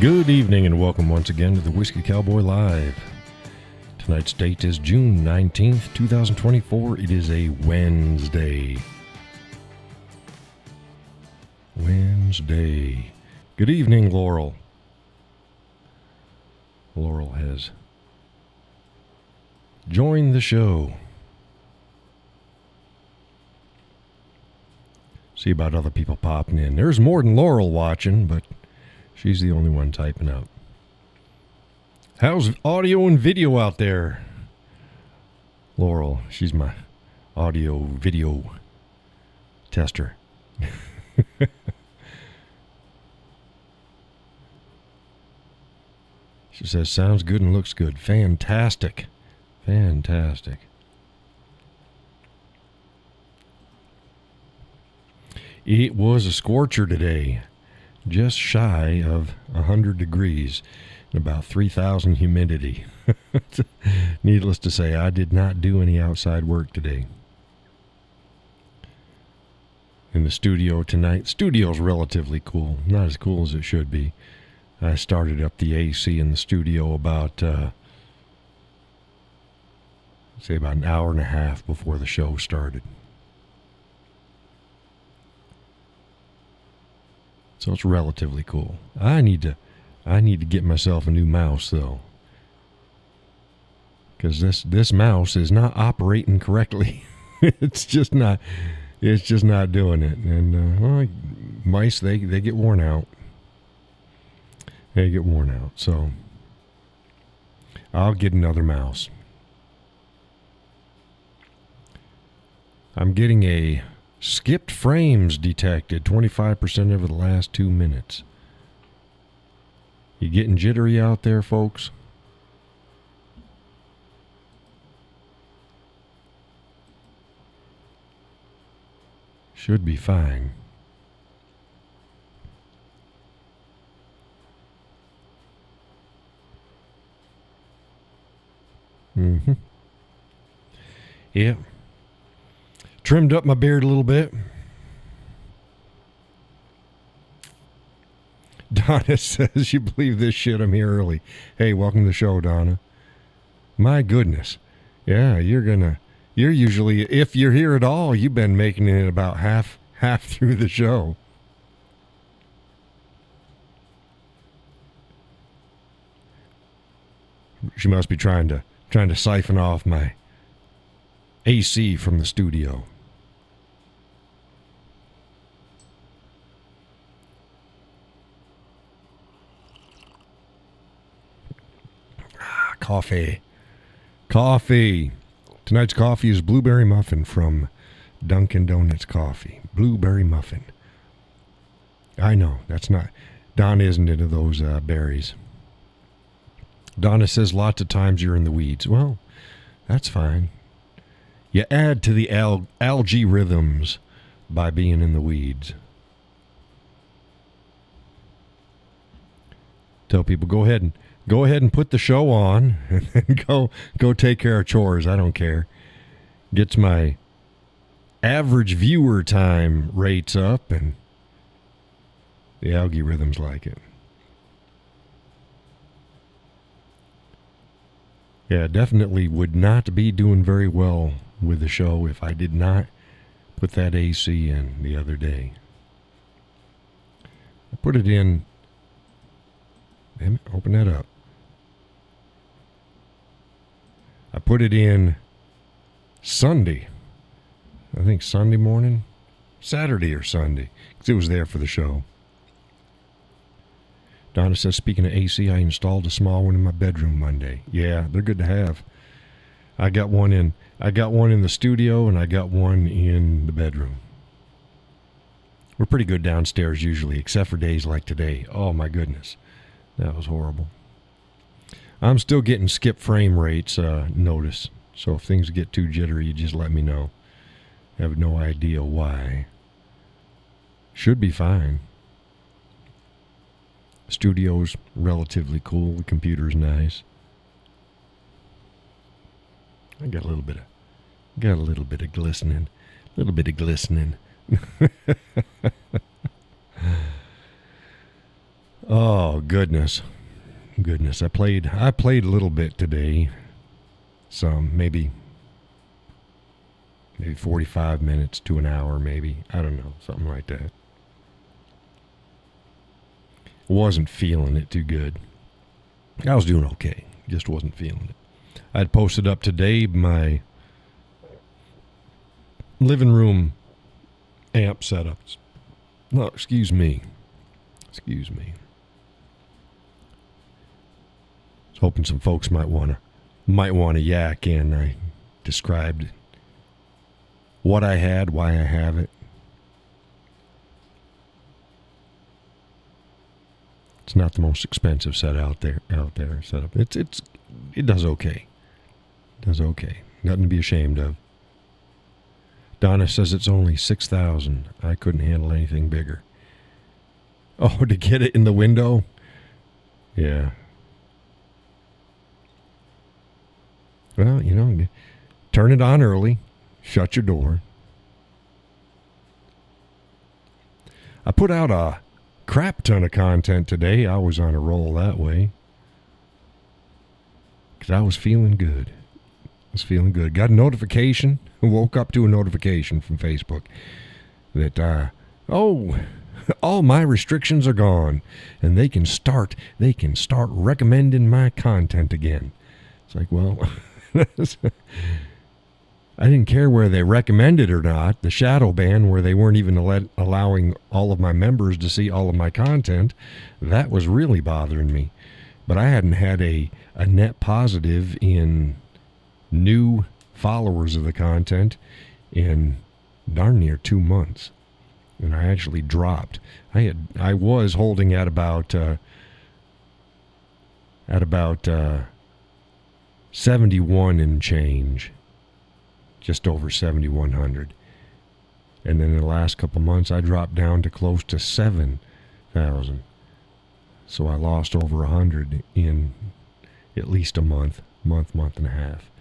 Good evening and welcome once again to the Whiskey Cowboy Live. Tonight's date is June 19th, 2024. It is a Wednesday. Good evening, Laurel. Laurel has joined the show. See about other people popping in. There's more than Laurel watching, but she's the only one typing out. How's audio and video out there? Laurel, she's my audio video tester. She says, sounds good and looks good. Fantastic. Fantastic. It was a scorcher today. Just shy of 100 degrees and about 3,000 humidity. Needless to say, I did not do any outside work today. In the studio tonight, studio's relatively cool. Not as cool as it should be. I started up the AC in the studio about, say about an hour and a half before the show started. So it's relatively cool. I need to get myself a new mouse though, because this mouse is not operating correctly. It's just not doing it. And mice they get worn out. They get worn out. So I'll get another mouse. I'm getting a skipped frames detected, 25% over the last 2 minutes. You getting jittery out there, folks? Should be fine. Yeah. Trimmed up my beard a little bit. Donna says, you believe this shit, I'm here early. Hey, welcome to the show, Donna. My goodness. Yeah, you're usually, if you're here at all, you've been making it about half through the show. She must be trying to siphon off my AC from the studio. Coffee. Tonight's coffee is blueberry muffin from Dunkin' Donuts Coffee. Blueberry muffin. I know, that's not... Donna isn't into those berries. Donna says lots of times you're in the weeds. Well, that's fine. You add to the algae rhythms by being in the weeds. Tell people, go ahead and put the show on and then go take care of chores. I don't care. Gets my average viewer time rates up and the algae rhythms like it. Yeah, definitely would not be doing very well with the show if I did not put that AC in the other day. I put it in. Damn it, open that up. I put it in Sunday. I think Sunday morning. Saturday or Sunday. Because it was there for the show. Donna says, speaking of AC, I installed a small one in my bedroom Monday. Yeah, they're good to have. I got one in the studio and I got one in the bedroom. We're pretty good downstairs usually, except for days like today. Oh my goodness. That was horrible. I'm still getting skip frame rates notice. So if things get too jittery, you just let me know. I have no idea why. Should be fine. Studio's relatively cool. The computer's nice. I got a little bit of glistening. A little bit of glistening. Oh, goodness. Goodness. I played a little bit today. Some, maybe 45 minutes to an hour, maybe. I don't know, something like that. Wasn't feeling it too good. I was doing okay, just wasn't feeling it. I'd posted up today my living room amp setups. No, excuse me. I was hoping some folks might want to yak in. I described what I had, why I have it. It's not the most expensive set out there setup. It does okay. Nothing to be ashamed of. Donna says it's only $6,000. I couldn't handle anything bigger. Oh, to get it in the window? Yeah. Well, turn it on early. Shut your door. I put out a crap ton of content today. I was on a roll that way. Because I was feeling good. Got a notification. Woke up to a notification from Facebook that, all my restrictions are gone. And they can start recommending my content again. It's like, well, I didn't care where they recommended or not. The shadow ban, where they weren't even allowing all of my members to see all of my content, that was really bothering me. But I hadn't had a net positive in new followers of the content in darn near 2 months. And I actually dropped. I was holding at about 71 and change. Just over 7,100. And then in the last couple months, I dropped down to close to 7,000. So I lost over 100 in at least a month and a half.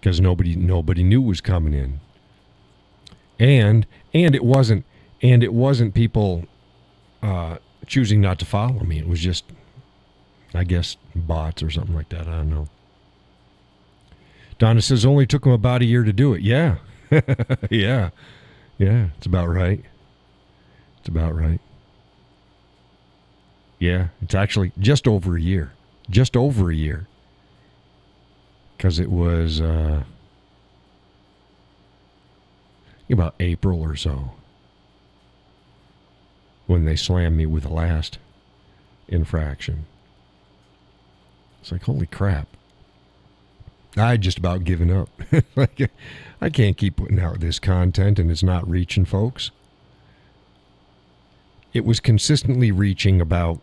Because nobody knew was coming in. And it wasn't people choosing not to follow me. It was just, I guess, bots or something like that. I don't know. Donna says only took him about a year to do it. Yeah. Yeah. It's about right. Yeah, it's actually just over a year. Because it was about April or so when they slammed me with the last infraction. It's like, holy crap. I just about given up. Like, I can't keep putting out this content and it's not reaching folks. It was consistently reaching about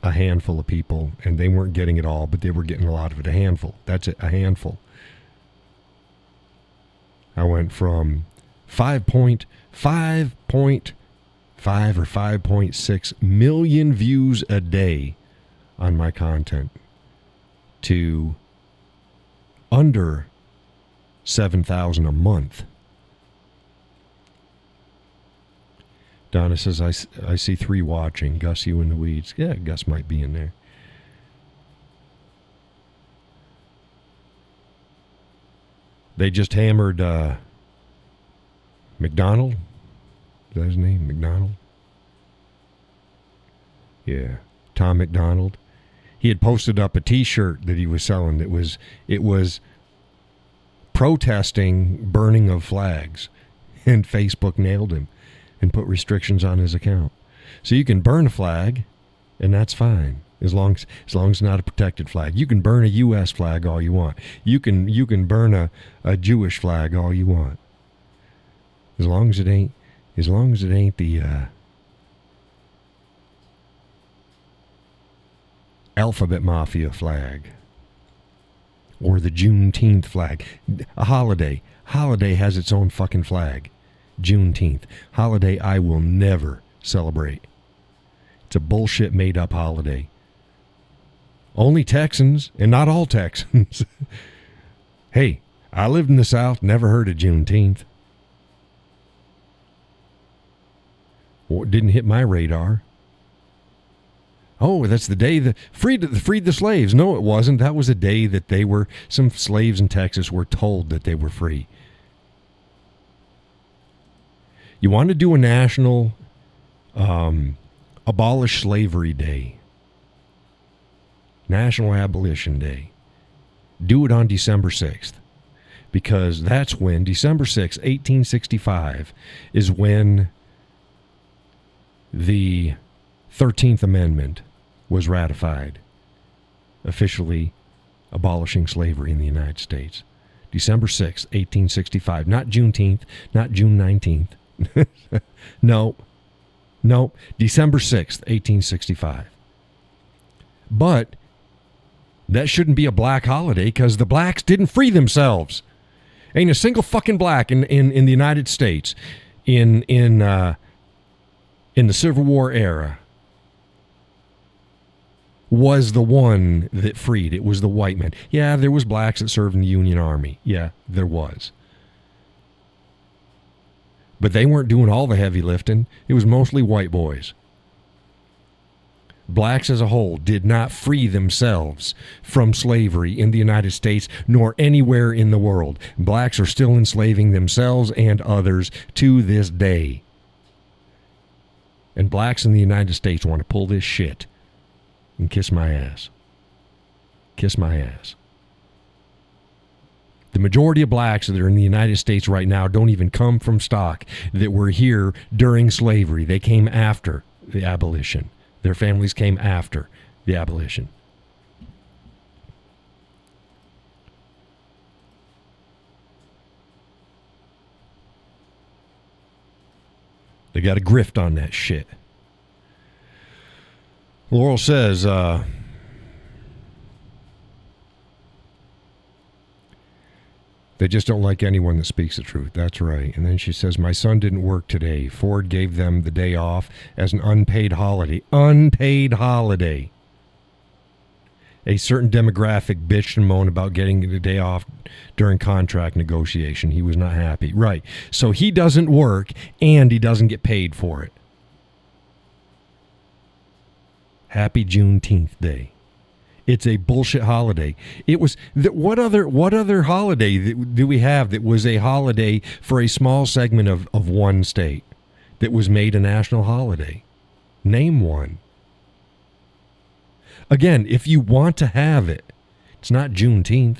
a handful of people, and they weren't getting it all, but they were getting a lot of it. A handful. That's it, a handful. I went from 5.5 or 5.6 million views a day on my content to under 7,000 a month. Donna says, I see 3 watching. Gus, you in the weeds. Yeah, Gus might be in there. They just hammered McDonald. Is that his name? McDonald? Yeah. Tom McDonald. He had posted up a T-shirt that he was selling. It was protesting burning of flags. And Facebook nailed him and put restrictions on his account. So you can burn a flag, and that's fine. As long as it's not a protected flag. You can burn a U.S. flag all you want. You can burn a Jewish flag all you want. As long as it ain't the Alphabet Mafia flag or the Juneteenth flag. A holiday has its own fucking flag. Juneteenth. Holiday I will never celebrate. It's a bullshit made up holiday. Only Texans, and not all Texans. Hey, I lived in the South, never heard of Juneteenth. Well, it didn't hit my radar. Oh, that's the day that freed the slaves. No, it wasn't. That was a day that some slaves in Texas were told that they were free. You want to do a national abolish slavery day, National Abolition Day. Do it on December 6th, because that's when, December 6th, 1865, is when the 13th Amendment was ratified, officially abolishing slavery in the United States. December 6th, 1865. Not Juneteenth, not June 19th. No. December 6th, 1865. But that shouldn't be a black holiday, because the blacks didn't free themselves. Ain't a single fucking black in the United States in the Civil War era was the one that freed. It was the white men. Yeah, there was blacks that served in the Union Army. Yeah, there was. But they weren't doing all the heavy lifting. It was mostly white boys. Blacks as a whole did not free themselves from slavery in the United States nor anywhere in the world. Blacks are still enslaving themselves and others to this day. And blacks in the United States want to pull this shit and kiss my ass. Kiss my ass. The majority of blacks that are in the United States right now don't even come from stock that were here during slavery. They came after the abolition. Their families came after the abolition. They got a grift on that shit. Laurel says, they just don't like anyone that speaks the truth. That's right. And then she says, my son didn't work today. Ford gave them the day off as an unpaid holiday. Unpaid holiday. A certain demographic bitched and moaned about getting the day off during contract negotiation. He was not happy. Right. So he doesn't work and he doesn't get paid for it. Happy Juneteenth Day. It's a bullshit holiday. It was what other holiday do we have that was a holiday for a small segment of one state that was made a national holiday? Name one. Again, if you want to have it, it's not Juneteenth.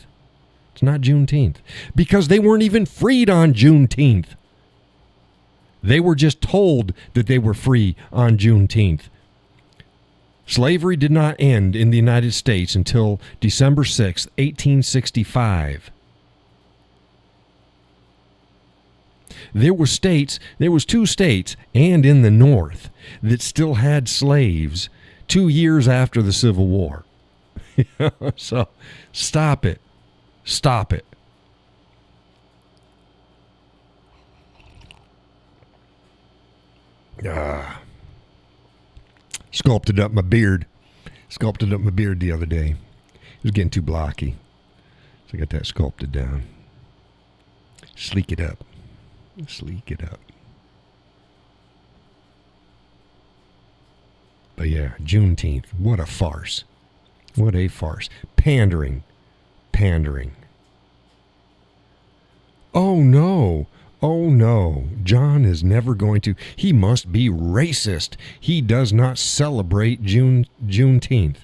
It's not Juneteenth. Because they weren't even freed on Juneteenth. They were just told that they were free on Juneteenth. Slavery did not end in the United States until December 6, 1865. There was two states, and in the North, that still had slaves 2 years after the Civil War. So, stop it. Stop it. Sculpted up my beard the other day. It was getting too blocky. So I got that sculpted down. Sleek it up. But yeah, Juneteenth. What a farce. What a farce. Pandering. Oh no. John is never going to. He must be racist. He does not celebrate Juneteenth.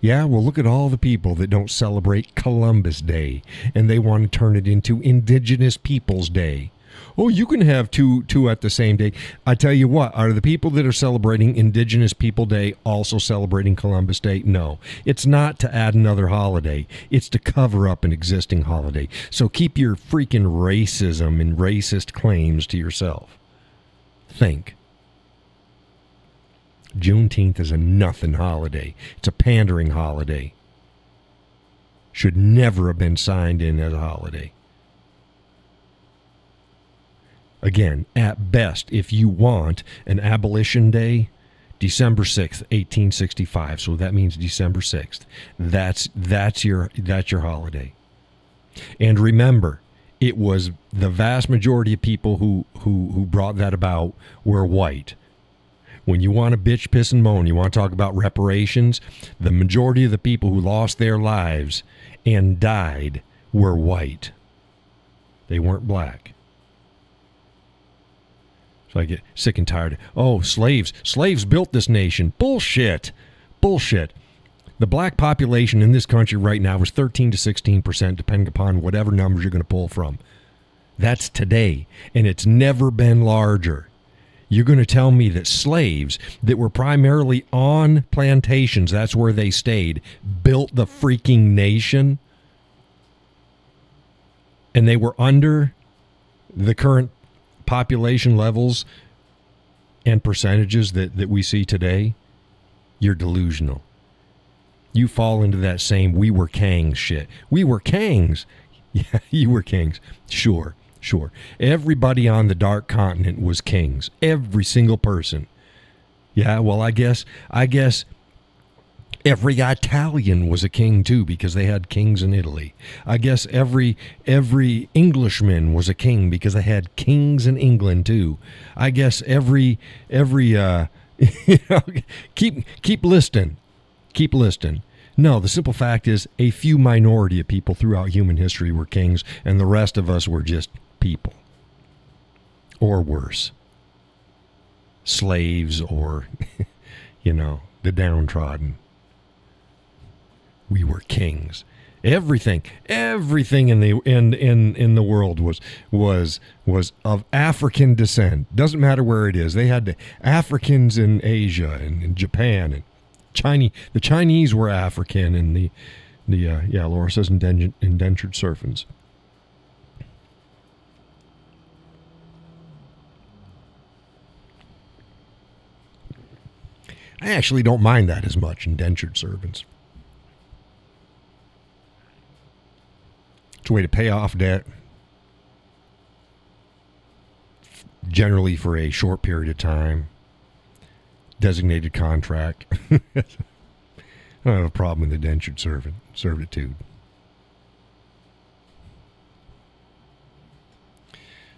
Yeah, well, look at all the people that don't celebrate Columbus Day, and they want to turn it into Indigenous Peoples Day. Oh, you can have two at the same day. I tell you what, are the people that are celebrating Indigenous People Day also celebrating Columbus Day? No. It's not to add another holiday. It's to cover up an existing holiday. So keep your freaking racism and racist claims to yourself. Think. Juneteenth is a nothing holiday. It's a pandering holiday. Should never have been signed in as a holiday. Again, at best, if you want an abolition day, December 6th, 1865. So that means December 6th. That's your holiday. And remember, it was the vast majority of people who brought that about were white. When you want to bitch, piss, and moan, you want to talk about reparations, the majority of the people who lost their lives and died were white. They weren't black. So I get sick and tired. Oh, slaves. Slaves built this nation. Bullshit. Bullshit. The black population in this country right now is 13 to 16%, depending upon whatever numbers you're going to pull from. That's today, and it's never been larger. You're going to tell me that slaves that were primarily on plantations, that's where they stayed, built the freaking nation, and they were under the current population levels and percentages that we see today? You're delusional. You fall into that same we were Kangs shit. We were Kangs. Yeah, you were kings. Sure. Everybody on the dark continent was kings. Every single person. Yeah, well, I guess every Italian was a king too, because they had kings in Italy. I guess every Englishman was a king because they had kings in England too. I guess every keep listing. Keep listing. No, the simple fact is a few minority of people throughout human history were kings, and the rest of us were just people. Or worse. Slaves or, the downtrodden. We were kings. Everything in the world was of African descent. Doesn't matter where it is. They had the Africans in Asia and in Japan and the Chinese were African, and Laura says indentured servants. I actually don't mind that as much, indentured servants. It's a way to pay off debt, generally for a short period of time. Designated contract. I don't have a problem with indentured servitude.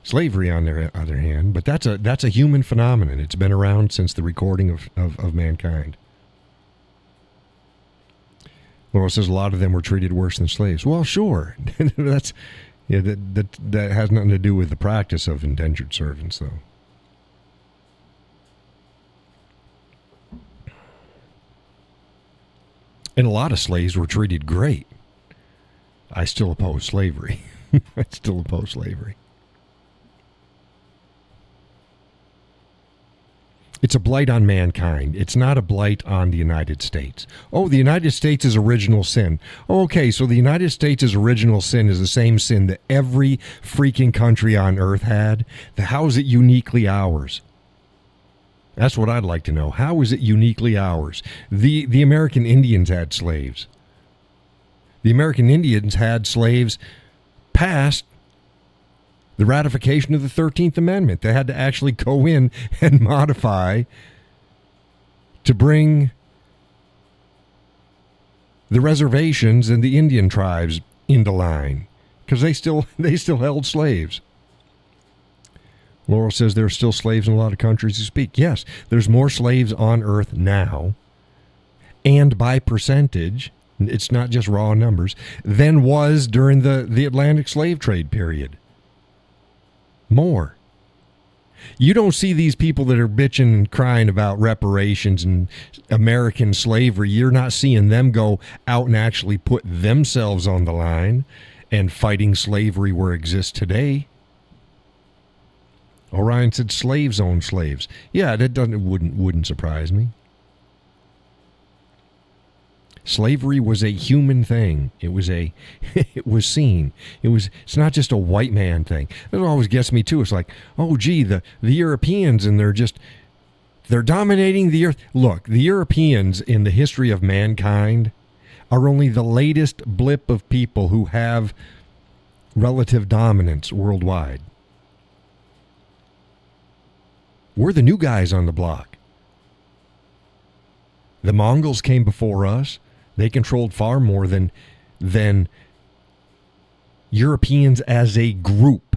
Slavery, on the other hand, but that's a human phenomenon. It's been around since the recording of mankind. Laura says a lot of them were treated worse than slaves. Well, sure. That has nothing to do with the practice of indentured servants, though. And a lot of slaves were treated great. I still oppose slavery. It's a blight on mankind. It's not a blight on the United States. Oh, the United States is original sin. Okay, so the United States' original sin is the same sin that every freaking country on earth had. How is it uniquely ours? That's what I'd like to know. How is it uniquely ours? The American Indians had slaves. The American Indians had slaves past the ratification of the 13th Amendment. They had to actually go in and modify to bring the reservations and the Indian tribes into line, because they still held slaves. Laurel says there are still slaves in a lot of countries who speak. Yes, there's more slaves on earth now, and by percentage, it's not just raw numbers, than was during the Atlantic slave trade period. More. You don't see these people that are bitching and crying about reparations and American slavery. You're not seeing them go out and actually put themselves on the line and fighting slavery where it exists today. Orion said slaves own slaves. Yeah, wouldn't surprise me. Slavery was a human thing. It was seen. It's not just a white man thing. That always gets me too. It's like, oh gee, the Europeans, and they're dominating the earth. Look, the Europeans in the history of mankind are only the latest blip of people who have relative dominance worldwide. We're the new guys on the block. The Mongols came before us. They controlled far more than Europeans as a group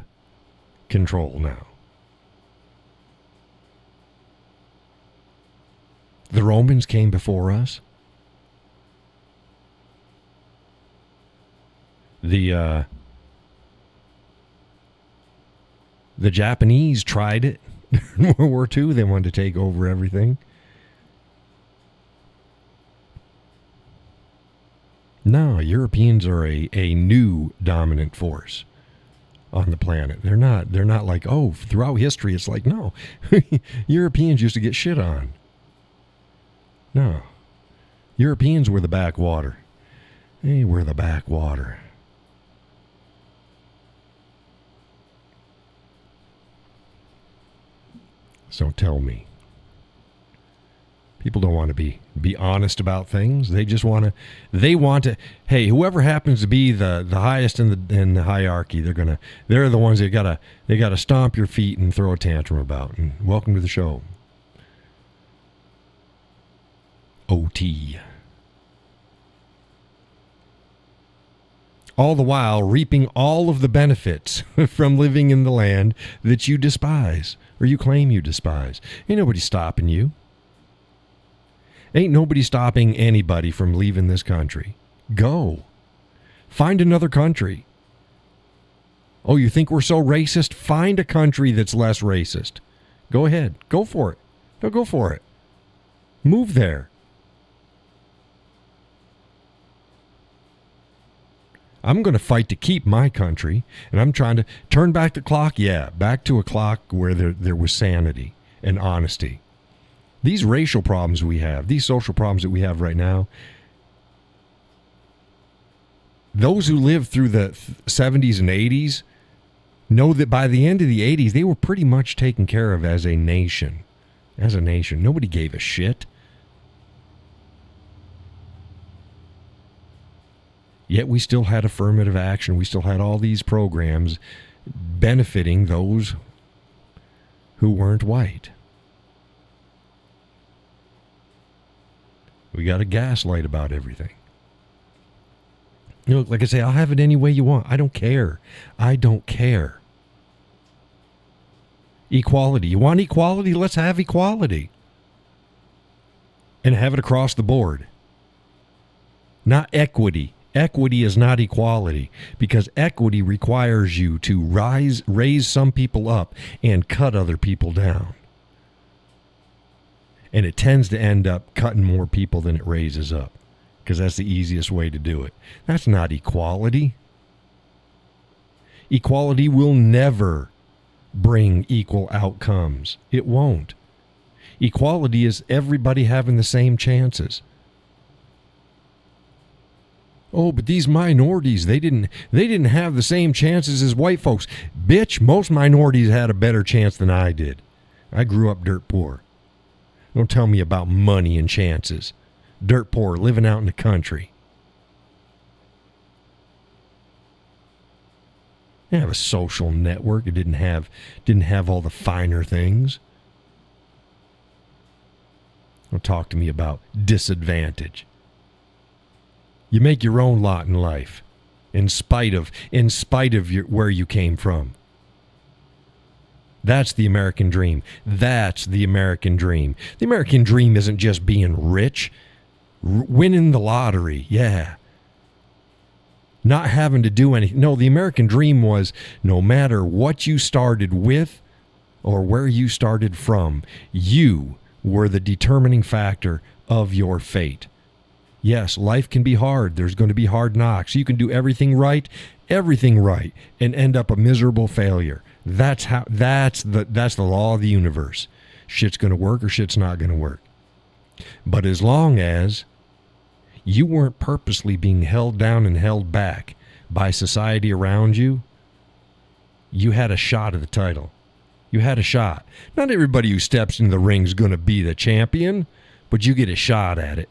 control now. The Romans came before us. The Japanese tried it in World War II. They wanted to take over everything. No, Europeans are a new dominant force on the planet. They're not like, oh, throughout history it's like, no. Europeans used to get shit on. No. Europeans were the backwater. They were the backwater. So tell me. People don't want to be honest about things. They just want to. Hey, whoever happens to be the highest in the hierarchy, they're the ones that gotta stomp your feet and throw a tantrum about. And welcome to the show. OT. All the while reaping all of the benefits from living in the land that you despise or you claim you despise. Ain't nobody stopping you. Ain't nobody stopping anybody from leaving this country. Go. Find another country. Oh, you think we're so racist? Find a country that's less racist. Go ahead. Go for it. No, go for it. Move there. I'm going to fight to keep my country, and I'm trying to turn back the clock. Yeah, back to a clock where there was sanity and honesty. These racial problems we have, these social problems that we have right now, those who lived through the 70s and 80s know that by the end of the 80s, they were pretty much taken care of as a nation. As a nation. Nobody gave a shit. Yet we still had affirmative action. We still had all these programs benefiting those who weren't white. We got a gaslight about everything. You know, like I say, I'll have it any way you want. I don't care. I don't care. Equality. You want equality? Let's have equality. And have it across the board. Not equity. Equity is not equality, because equity requires you to raise some people up and cut other people down. And it tends to end up cutting more people than it raises up, because that's the easiest way to do it. That's not equality. Equality will never bring equal outcomes. It won't. Equality is everybody having the same chances. Oh, but these minorities, they didn't have the same chances as white folks. Bitch, most minorities had a better chance than I did. I grew up dirt poor. Don't tell me about money and chances. Dirt poor, living out in the country. Didn't have a social network. It didn't have all the finer things. Don't talk to me about disadvantage. You make your own lot in life, in spite of where you came from. That's the American dream. That's the American dream. The American dream isn't just being rich, winning the lottery, yeah. Not having to do anything. No, the American dream was no matter what you started with or where you started from, you were the determining factor of your fate. Yes, life can be hard. There's going to be hard knocks. You can do everything right, and end up a miserable failure. That's the law of the universe. Shit's going to work or shit's not going to work. But as long as you weren't purposely being held down and held back by society around you, you had a shot at the title. You had a shot. Not everybody who steps in the ring is going to be the champion, but you get a shot at it.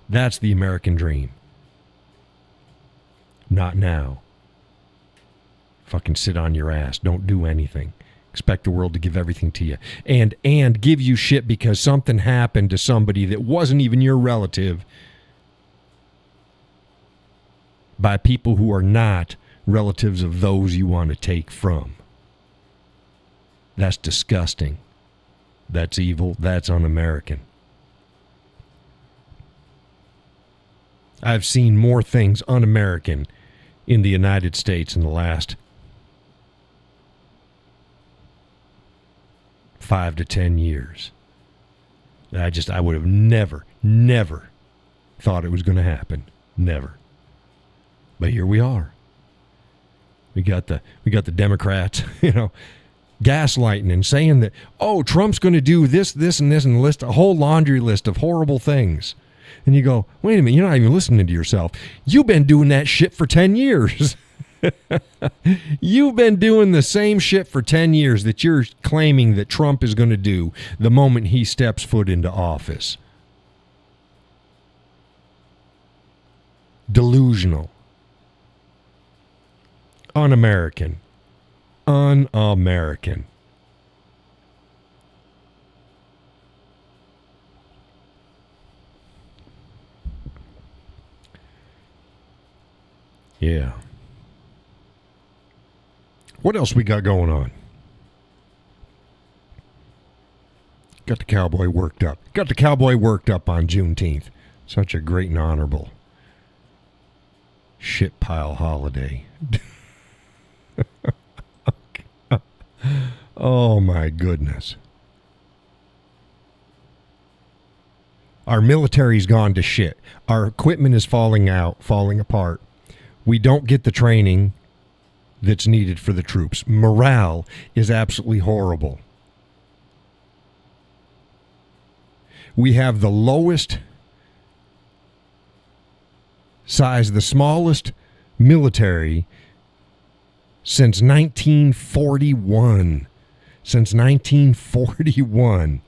That's the American dream. Not now. Fucking sit on your ass. Don't do anything. Expect the world to give everything to you. And give you shit because something happened to somebody that wasn't even your relative by people who are not relatives of those you want to take from. That's disgusting. That's evil. That's un-American. I've seen more things un-American in the United States in the last 5 to 10 years. I would have never thought it was going to happen. Never. But here we are. We got the Democrats, gaslighting and saying that, oh, Trump's going to do this, and this, and a whole laundry list of horrible things. And you go, wait a minute, you're not even listening to yourself. You've been doing that shit for 10 years. You've been doing the same shit for 10 years that you're claiming that Trump is going to do the moment he steps foot into office. Delusional. Un-American. Un-American. Yeah. What else we got going on? Got the Cowboy worked up. Got the Cowboy worked up on Juneteenth. Such a great and honorable shit pile holiday. Oh my goodness. Our military's gone to shit. Our equipment is falling apart. We don't get the training that's needed for the troops. Morale is absolutely horrible. We have the lowest size, the smallest military since 1941. Since 1941.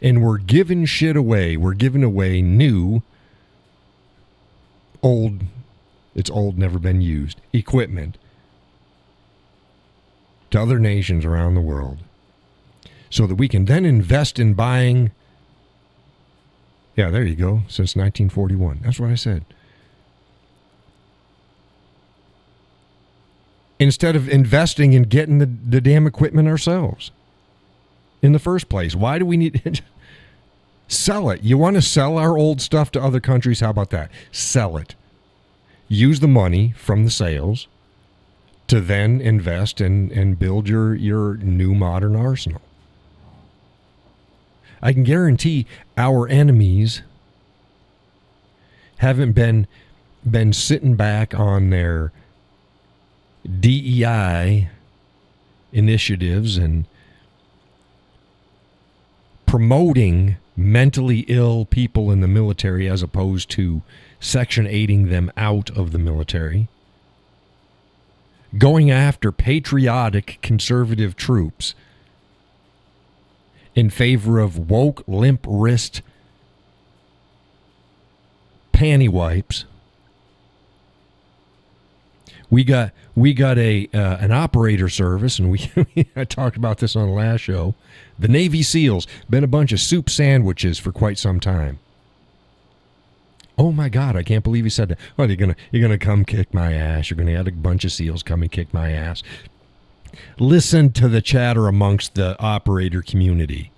And we're giving shit away. We're giving away new, old, it's old, never been used, equipment to other nations around the world so that we can then invest in buying. Yeah, there you go. Since 1941. That's what I said. Instead of investing in getting the damn equipment ourselves in the first place. Why do we need it? Sell it. You want to sell our old stuff to other countries? How about that? Sell it. Use the money from the sales to then invest and build your new modern arsenal. I can guarantee our enemies haven't been sitting back on their DEI initiatives and promoting mentally ill people in the military as opposed to Section 8ing them out of the military. Going after patriotic conservative troops in favor of woke, limp-wrist panty wipes. We got an operator service, and I talked about this on the last show. The Navy SEALs, been a bunch of soup sandwiches for quite some time. Oh my God, I can't believe he said that. Well, you're gonna come kick my ass. You're gonna have a bunch of SEALs come and kick my ass. Listen to the chatter amongst the operator community.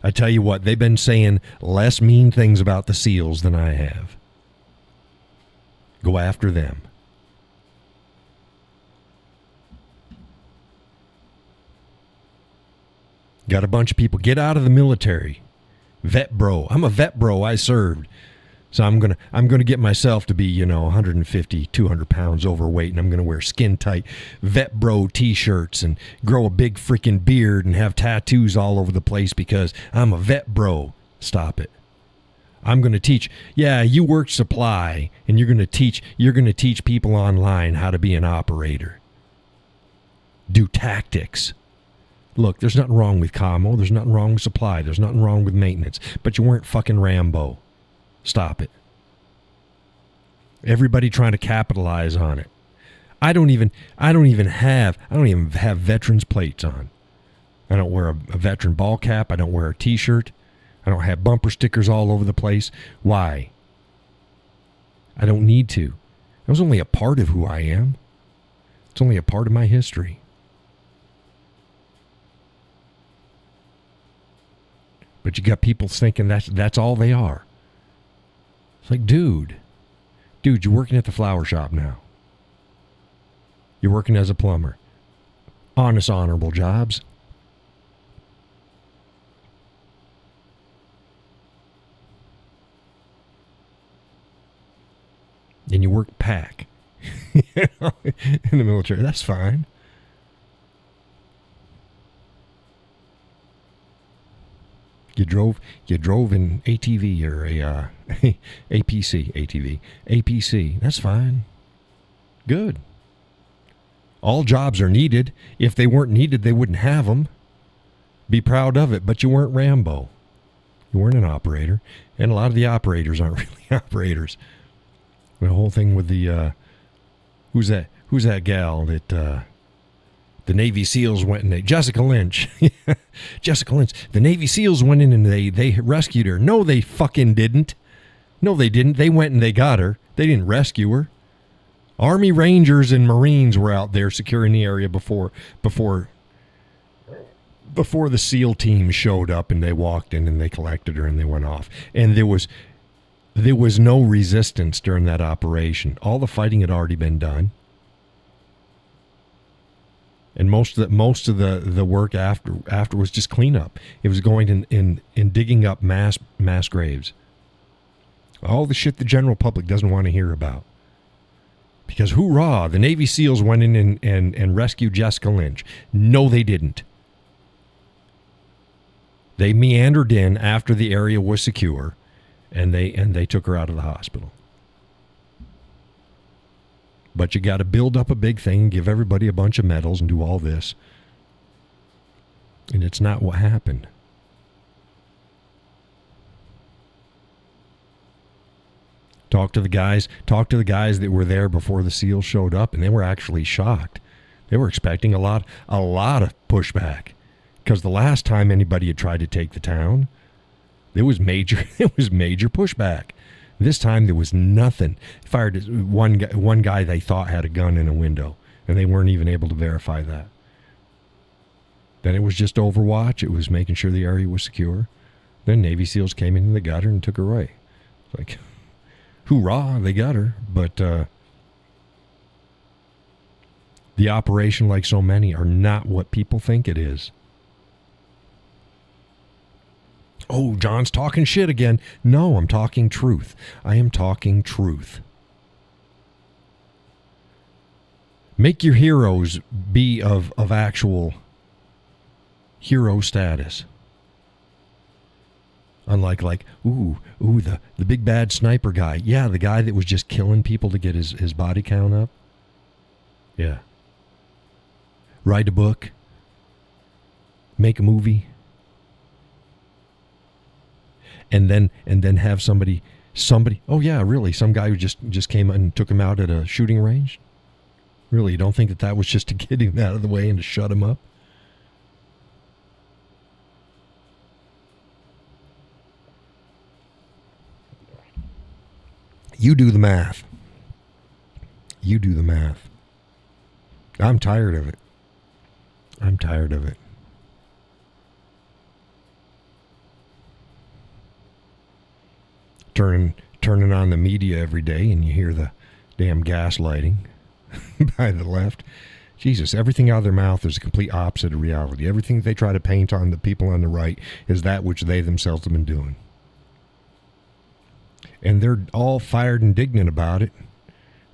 I tell you what, they've been saying less mean things about the SEALs than I have. Go after them. Got a bunch of people get out of the military. Vet bro. I'm a vet bro. I served. So I'm gonna get myself to be, 150, 200 pounds overweight, and I'm gonna wear skin tight vet bro t-shirts and grow a big freaking beard and have tattoos all over the place because I'm a vet bro. Stop it. I'm gonna teach. Yeah, you work supply, and you're gonna teach people online how to be an operator. Do tactics. Look, there's nothing wrong with commo. There's nothing wrong with supply. There's nothing wrong with maintenance. But you weren't fucking Rambo. Stop it. Everybody trying to capitalize on it. I don't even have veterans plates on. I don't wear a veteran ball cap. I don't wear a t-shirt. I don't have bumper stickers all over the place. Why? I don't need to. That was only a part of who I am. It's only a part of my history. But you got people thinking that's all they are. It's like, dude, you're working at the flower shop now. You're working as a plumber. Honest, honorable jobs. And you work pack in the military. That's fine. You drove in ATV or a APC. That's fine. Good. All jobs are needed. If they weren't needed, they wouldn't have them. Be proud of it, but you weren't Rambo. You weren't an operator. And a lot of the operators aren't really operators. The whole thing with the, who's that gal that, the Navy SEALs went and Jessica Lynch. Jessica Lynch. The Navy SEALs went in and they rescued her. No, they fucking didn't. No, they didn't. They went and they got her. They didn't rescue her. Army Rangers and Marines were out there securing the area before the SEAL team showed up and they walked in and they collected her and they went off. And there was no resistance during that operation. All the fighting had already been done. And most of the work after was just cleanup. It was going in digging up mass graves. All the shit the general public doesn't want to hear about. Because hoorah, the Navy SEALs went in and rescued Jessica Lynch. No, they didn't. They meandered in after the area was secure, and they took her out of the hospital. But you got to build up a big thing, give everybody a bunch of medals, and do all this. And it's not what happened. Talk to the guys that were there before the SEALs showed up, and they were actually shocked. They were expecting a lot of pushback, because the last time anybody had tried to take the town, there was major pushback. This time there was nothing. Fired one guy they thought had a gun in a window, and they weren't even able to verify that. Then it was just Overwatch. It was making sure the area was secure. Then Navy SEALs came in and they got her and took her away. It's like, hoorah, they got her. But the operation, like so many, are not what people think it is. Oh, John's talking shit again. No, I'm talking truth. I am talking truth. Make your heroes be of actual hero status. Unlike the big bad sniper guy. Yeah, the guy that was just killing people to get his body count up. Yeah. Write a book. Make a movie. And then have somebody, oh yeah, really, some guy who just came and took him out at a shooting range? Really, you don't think that was just to get him out of the way and to shut him up? You do the math. You do the math. I'm tired of it. I'm tired of it. Turning on the media every day and you hear the damn gaslighting by the left. Jesus, everything out of their mouth is a complete opposite of reality. Everything they try to paint on the people on the right is that which they themselves have been doing. And they're all fired indignant about it.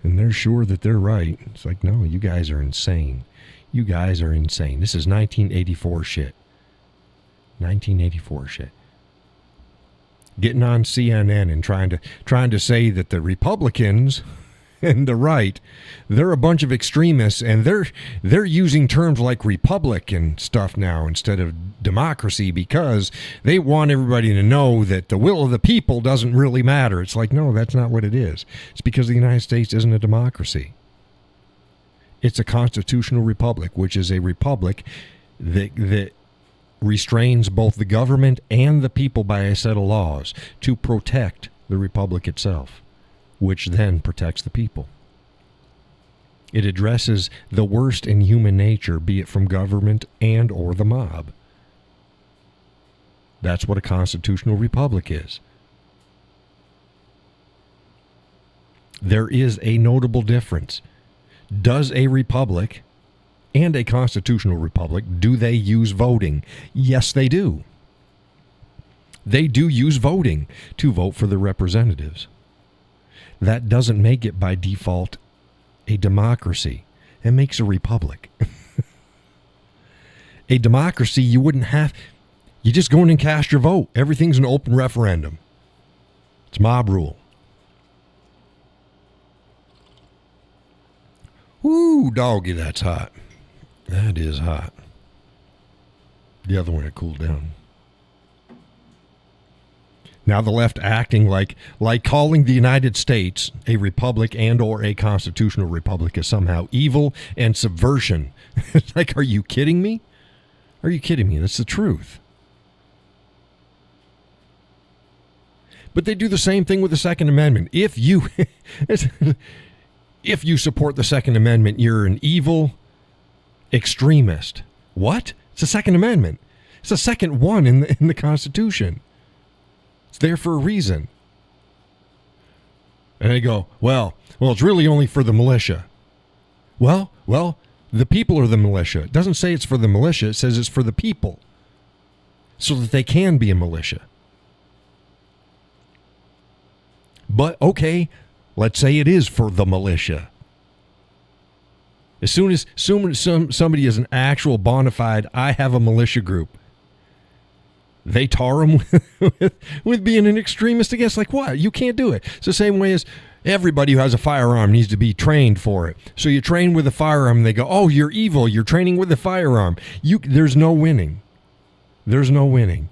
And they're sure that they're right. It's like, no, you guys are insane. You guys are insane. This is 1984 shit. 1984 shit. Getting on CNN and trying to say that the Republicans and the right, they're a bunch of extremists, and they're using terms like republic and stuff now instead of democracy because they want everybody to know that the will of the people doesn't really matter. It's like, no, that's not what it is. It's because the United States isn't a democracy. It's a constitutional republic, which is a republic that restrains both the government and the people by a set of laws to protect the republic itself, which then protects the people. It addresses the worst in human nature, be it from government and or the mob. That's what a constitutional republic is. There is a notable difference. Does a republic and a constitutional republic, do they use voting? Yes, they do. They do use voting to vote for the representatives. That doesn't make it by default a democracy. It makes a republic. A democracy, you wouldn't have... You just go in and cast your vote. Everything's an open referendum. It's mob rule. Woo, doggy, that's hot. That is hot. The other one had cooled down. Now the left acting like calling the United States a republic and or a constitutional republic is somehow evil and subversion. It's like, are you kidding me? Are you kidding me? That's the truth. But they do the same thing with the Second Amendment. If you support the Second Amendment, you're an evil extremist. What? It's the Second Amendment. It's the second one in the Constitution. It's there for a reason. And they go, well, it's really only for the militia. Well, the people are the militia. It doesn't say it's for the militia. It says it's for the people, so that they can be a militia. But, okay, let's say it is for the militia. As soon as somebody is an actual bona fide, I have a militia group, they tar them with being an extremist against, like, what? You can't do it. It's the same way as everybody who has a firearm needs to be trained for it. So you train with a firearm, and they go, oh, you're evil. You're training with a firearm. There's no winning. There's no winning.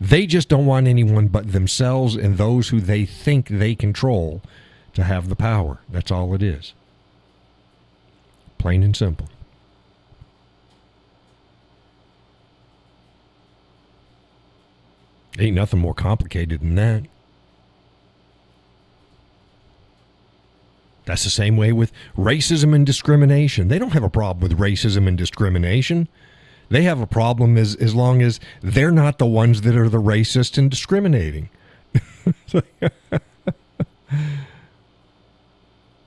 They just don't want anyone but themselves and those who they think they control to have the power. That's all it is. Plain and simple. Ain't nothing more complicated than that. That's the same way with racism and discrimination. They don't have a problem with racism and discrimination. They have a problem as long as they're not the ones that are the racist and discriminating.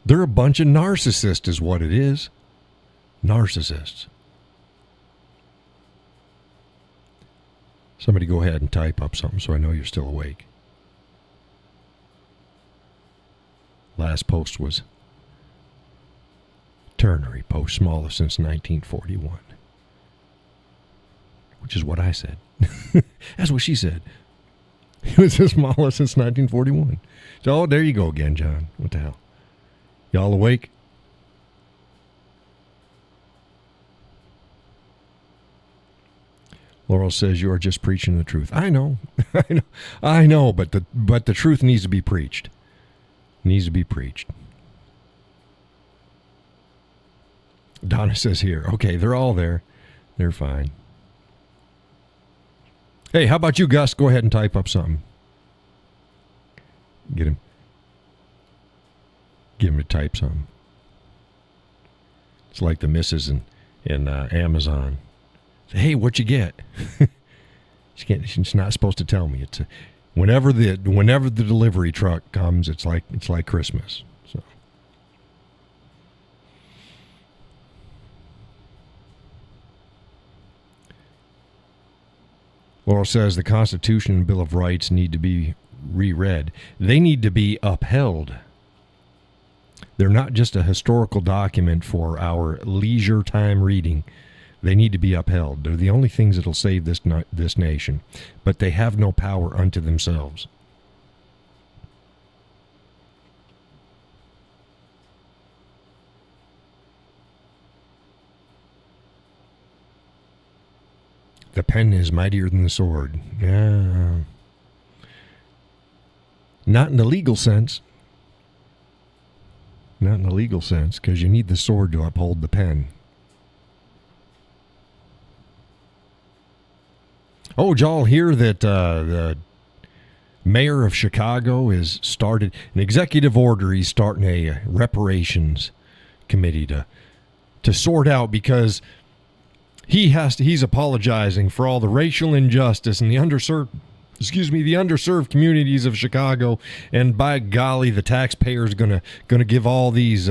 They're a bunch of narcissists is what it is. Narcissists. Somebody go ahead and type up something so I know you're still awake. Last post was ternary post, smallest since 1941. Which is what I said. That's what she said. It was the smallest since 1941. So, there you go again, John. What the hell? Y'all awake? Laurel says you are just preaching the truth. I know. I know, but the truth needs to be preached. Needs to be preached. Donna says here, okay, they're all there. They're fine. Hey, how about you, Gus? Go ahead and type up something. Get him to type something. It's like the missus in Amazon. Say, hey, what you get? She's not supposed to tell me. It's whenever the delivery truck comes, it's like Christmas. So. Laurel says the Constitution and Bill of Rights need to be reread. They need to be upheld. They're not just a historical document for our leisure time reading. They need to be upheld. They're the only things that'll save this nation. But they have no power unto themselves. The pen is mightier than the sword. Yeah. Not in the legal sense. Not in the legal sense, because you need the sword to uphold the pen. Oh, did y'all hear that the mayor of Chicago has started an executive order? He's starting a reparations committee to sort out, because he's apologizing for all the racial injustice and the underserved the underserved communities of Chicago, and by golly, the taxpayer's gonna give all these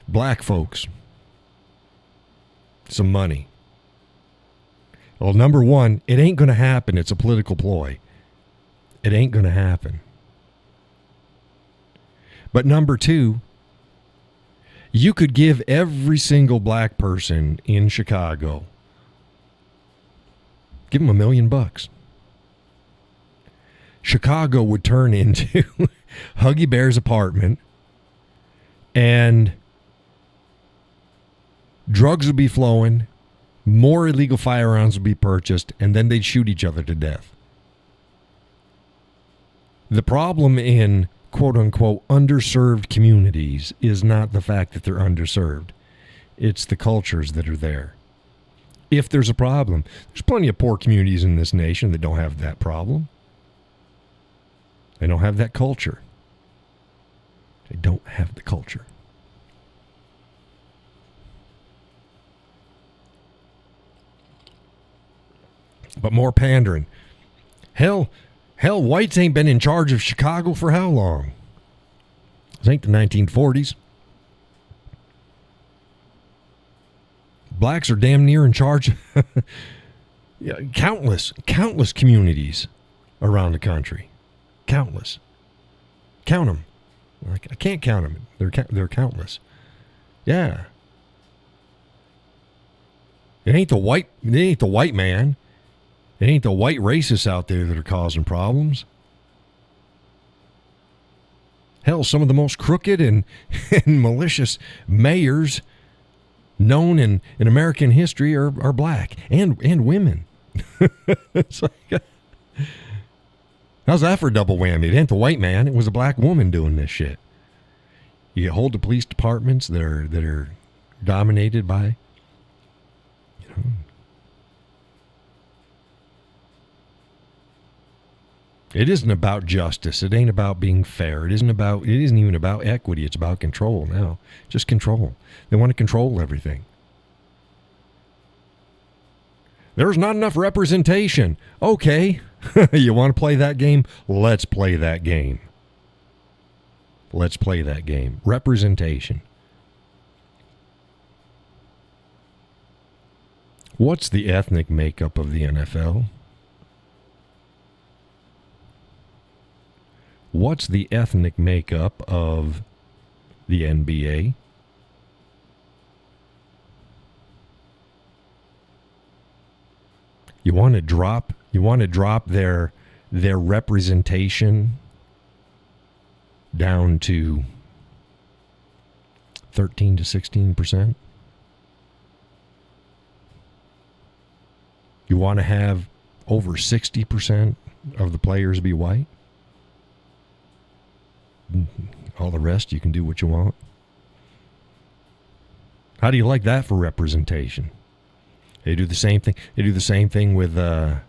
black folks some money. Well, number one, it ain't gonna happen. It's a political ploy. It ain't gonna happen. But number two, you could give every single black person in Chicago, give them $1 million. Chicago would turn into Huggy Bear's apartment, and drugs would be flowing, more illegal firearms would be purchased, and then they'd shoot each other to death. The problem in quote-unquote underserved communities is not the fact that they're underserved. It's the cultures that are there. If there's a problem, there's plenty of poor communities in this nation that don't have that problem. They don't have that culture. They don't have the culture. But more pandering. Hell, whites ain't been in charge of Chicago for how long? I think the 1940s. Blacks are damn near in charge of countless communities around the country. Countless. Count them. I can't count them. They're countless. Yeah. It ain't the white man. It ain't the white racists out there that are causing problems. Hell, some of the most crooked and malicious mayors known in American history are black and women. It's like, how's that for a double whammy? It ain't the white man. It was a black woman doing this shit. You hold the police departments that are dominated by, It isn't about justice. It ain't about being fair. It isn't even about equity. It's about control now. Just control. They want to control everything. There's not enough representation. Okay. You want to play that game? Let's play that game. Let's play that game. Representation. What's the ethnic makeup of the NFL? What's the ethnic makeup of the NBA? You want to drop their representation down to 13 to 16%? You want to have over 60% of the players be white? All the rest, you can do what you want. How do you like that for representation? They do the same thing. They do the same thing with the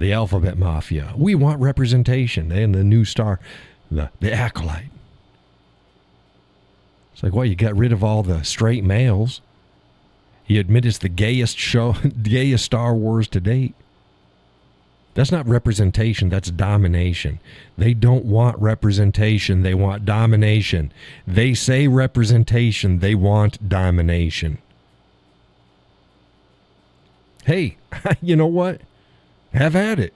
Alphabet Mafia. We want representation. And the new star, the Acolyte. It's like, well, you got rid of all the straight males. You admit it's the gayest Star Wars to date. That's not representation, that's domination. They don't want representation, they want domination. They say representation, they want domination. Hey, you know what? Have at it.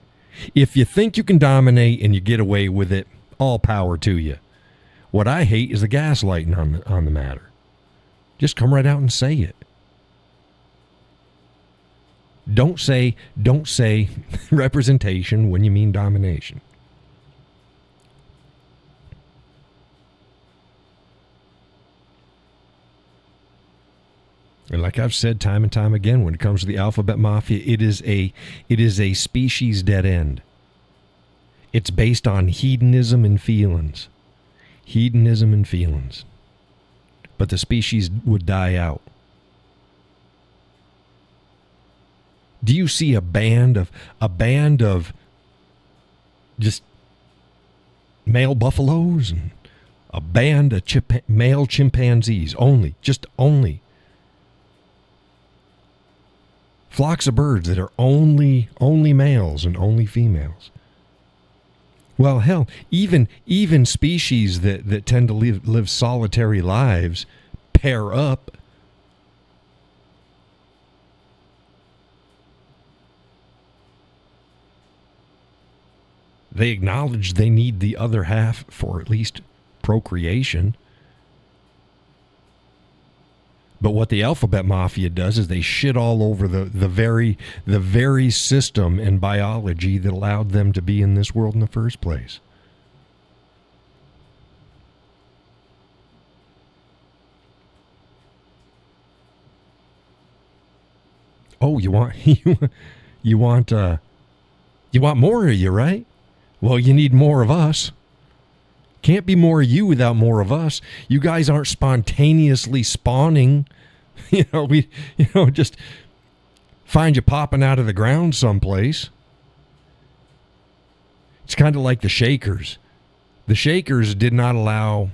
If you think you can dominate and you get away with it, all power to you. What I hate is the gaslighting on the matter. Just come right out and say it. Don't say representation when you mean domination. And like I've said time and time again, when it comes to the Alphabet Mafia, it is a species dead end. It's based on hedonism and feelings. Hedonism and feelings. But the species would die out. Do you see a band of just male buffaloes and a band of male chimpanzees only? Flocks of birds that are only males and only females. Well, hell, even species that tend to live solitary lives pair up. They acknowledge they need the other half for at least procreation. But what the alphabet mafia does is they shit all over the very system and biology that allowed them to be in this world in the first place. Oh, you want more of you, right? Well, you need more of us. Can't be more of you without more of us. You guys aren't spontaneously spawning. Just find you popping out of the ground someplace. It's kind of like the Shakers. The Shakers did not allow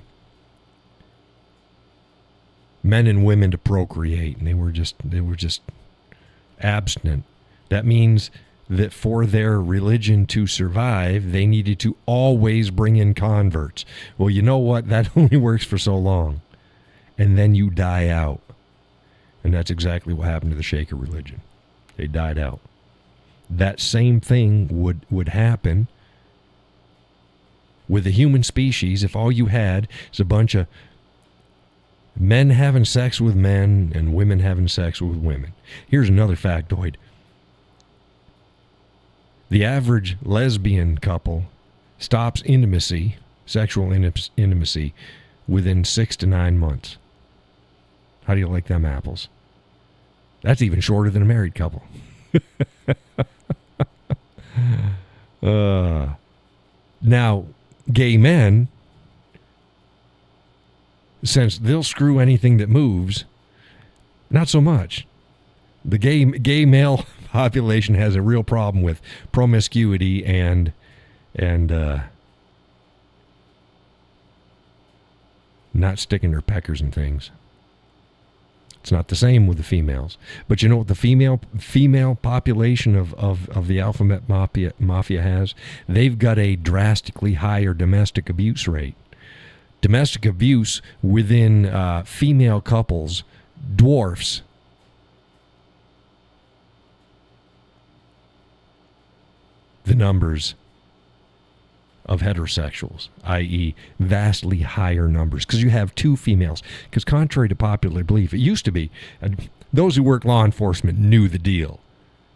men and women to procreate, and they were just abstinent. That means that for their religion to survive, they needed to always bring in converts. Well, you know what? That only works for so long. And then you die out. And that's exactly what happened to the Shaker religion. They died out. That same thing would happen with the human species if all you had is a bunch of men having sex with men and women having sex with women. Here's another factoid. The average lesbian couple stops intimacy, sexual intimacy, within 6 to 9 months. How do you like them apples? That's even shorter than a married couple. Now, gay men, since they'll screw anything that moves, not so much. The gay male population has a real problem with promiscuity and not sticking their peckers and things. It's not the same with the females. But you know what the female population of the alphabet mafia has? They've got a drastically higher domestic abuse rate. Domestic abuse within female couples dwarfs the numbers of heterosexuals, i.e. vastly higher numbers, because you have two females. Because contrary to popular belief, it used to be, those who worked law enforcement knew the deal.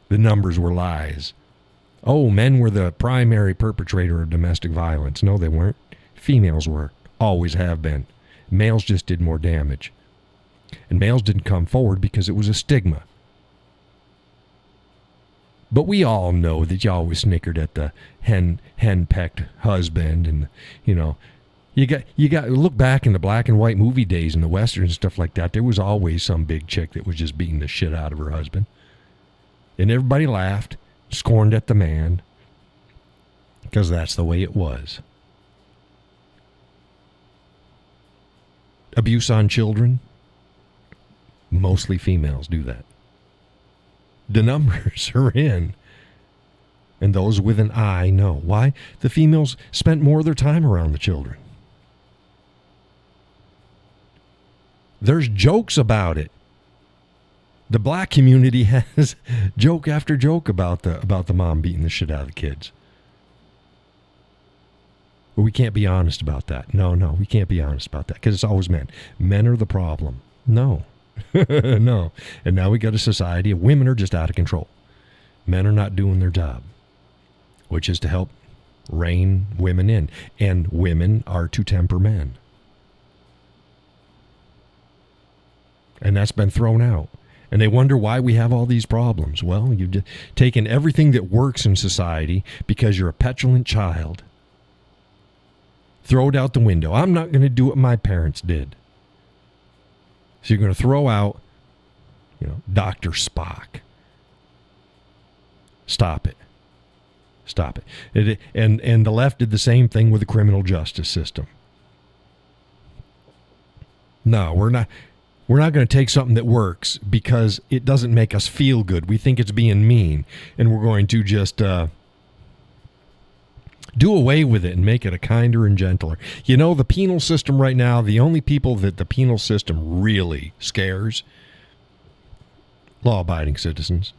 The numbers were lies. Oh, men were the primary perpetrator of domestic violence. No, they weren't. Females were. Always have been. Males just did more damage. And males didn't come forward because it was a stigma. But we all know that you always snickered at the hen-pecked husband, and you got look back in the black and white movie days and the westerns and stuff like that. There was always some big chick that was just beating the shit out of her husband, and everybody laughed, scorned at the man, because that's the way it was. Abuse on children, mostly females do that. The numbers are in. And those with an eye know. Why? The females spent more of their time around the children. There's jokes about it. The black community has joke after joke about the mom beating the shit out of the kids. But we can't be honest about that. No, we can't be honest about that, because it's always men. Men are the problem. No. No. And now we got a society of women are just out of control. Men are not doing their job, which is to help rein women in. And women are to temper men. And that's been thrown out. And they wonder why we have all these problems. Well, you've just taken everything that works in society because you're a petulant child. Throw it out the window. I'm not going to do what my parents did. So you're going to throw out, Dr. Spock. Stop it. Stop it. And the left did the same thing with the criminal justice system. No, we're not. We're not going to take something that works because it doesn't make us feel good. We think it's being mean, and we're going to just do away with it and make it a kinder and gentler. You know, the penal system right now, the only people that the penal system really scares, law-abiding citizens.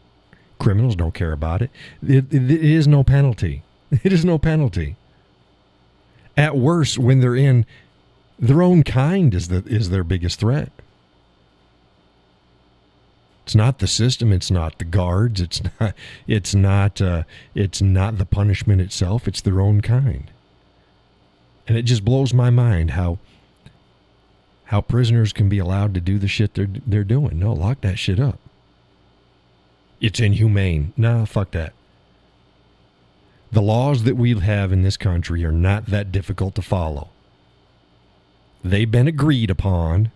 Criminals don't care about it. It is no penalty. It is no penalty. At worst, when they're in, their own kind is their biggest threat. It's not the system. It's not the guards. It's not the punishment itself. It's their own kind. And it just blows my mind how prisoners can be allowed to do the shit they're doing. No, lock that shit up. It's inhumane. Nah, fuck that. The laws that we have in this country are not that difficult to follow. They've been agreed upon.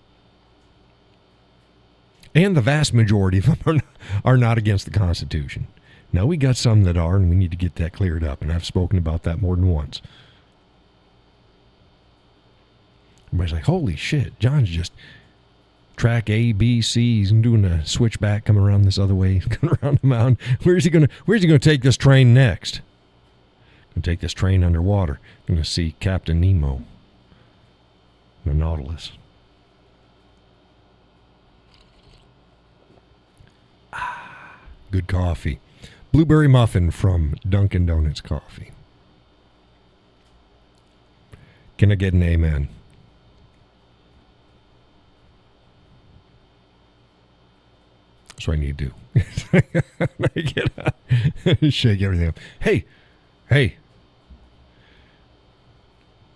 And the vast majority of them are not against the Constitution. Now, we got some that are, and we need to get that cleared up. And I've spoken about that more than once. Everybody's like, holy shit, John's just track A, B, C. He's doing a switchback coming around this other way, coming around the mountain. Where's he going to take this train next? Going to take this train underwater. Going to see Captain Nemo, the Nautilus. Good coffee. Blueberry muffin from Dunkin' Donuts Coffee. Can I get an amen? That's what I need to do. Shake everything up. Hey.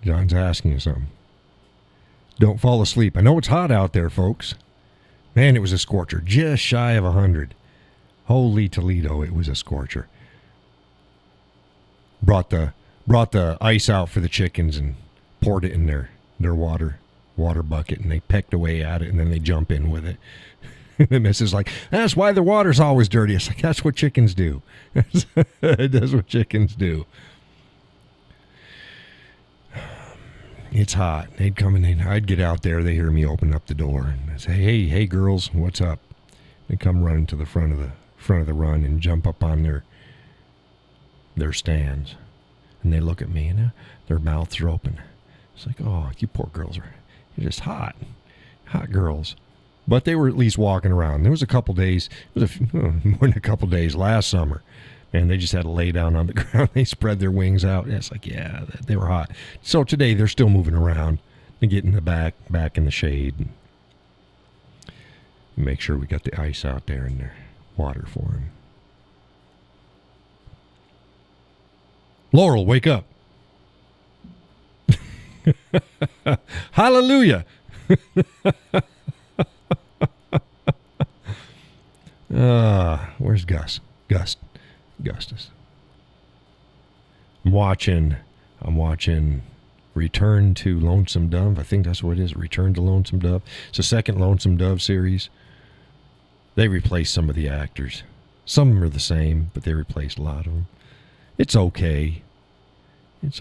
John's asking you something. Don't fall asleep. I know it's hot out there, folks. Man, it was a scorcher. Just shy of 100. Holy Toledo, it was a scorcher. Brought the ice out for the chickens and poured it in their water bucket, and they pecked away at it, and then they jump in with it. The missus like, that's why the water's always dirty. It's like, that's what chickens do. That's what chickens do. It's hot. They'd come in, I'd get out there, they hear me open up the door, and I'd say, hey girls, what's up? They come running to the front of the run and jump up on their stands, and they look at me, and their mouths are open. It's like, oh, you poor girls you're just hot girls. But they were at least walking around. There was a couple days, more than a couple days last summer, and they just had to lay down on the ground. They spread their wings out. And it's like, yeah, they were hot. So today they're still moving around and getting back in the shade. And make sure we got the ice out there in their water for them. Laurel, wake up. Hallelujah. Where's Gustus? I'm watching Return to Lonesome Dove. I think that's what it is. Return to Lonesome Dove. It's the second Lonesome Dove series. They replaced some of the actors. Some of them are the same, but they replaced a lot of them. It's okay. It's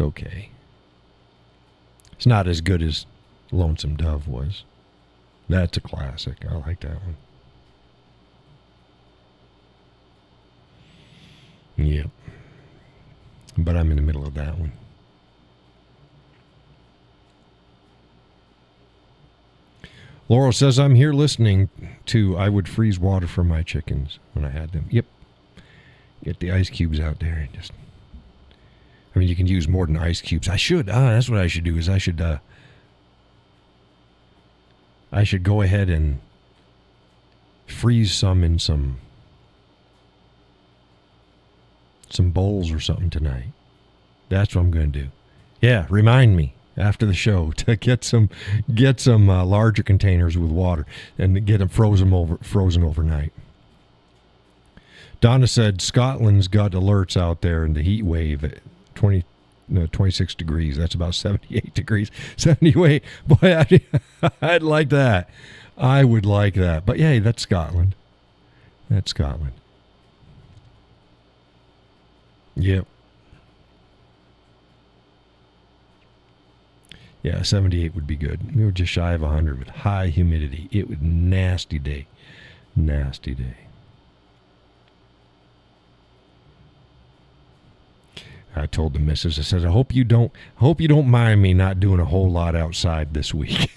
not as good as Lonesome Dove was. That's a classic. I like that one. Yep. But I'm in the middle of that one. Laurel says, I'm here listening to I would freeze water for my chickens when I had them. Yep. Get the ice cubes out there. You can use more than ice cubes. I should. That's what I should do is I should go ahead and freeze some in some bowls or something tonight. That's what I'm going to do. Yeah, remind me after the show to get some larger containers with water and get them frozen overnight. Donna said Scotland's got alerts out there in the heat wave at 26 degrees. That's about 78 degrees. 78. Boy, I'd like that. I would like that. But yeah, that's Scotland. Yep. Yeah, 78 would be good. We were just shy of 100 with high humidity. It was nasty day. Nasty day. I told the missus, I said, I hope you don't mind me not doing a whole lot outside this week.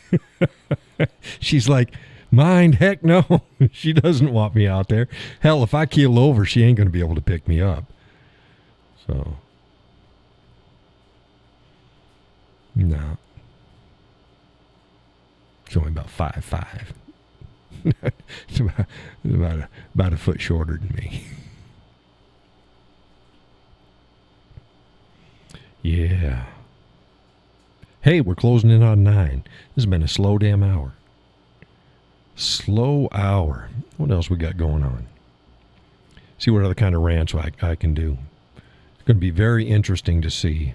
She's like, mind? Heck no. She doesn't want me out there. Hell, if I keel over, she ain't going to be able to pick me up. So, no. It's only about 5'5". It's about a foot shorter than me. Yeah. Hey, we're closing in on 9. This has been a slow damn hour. Slow hour. What else we got going on? See what other kind of rants I can do. It's going to be very interesting to see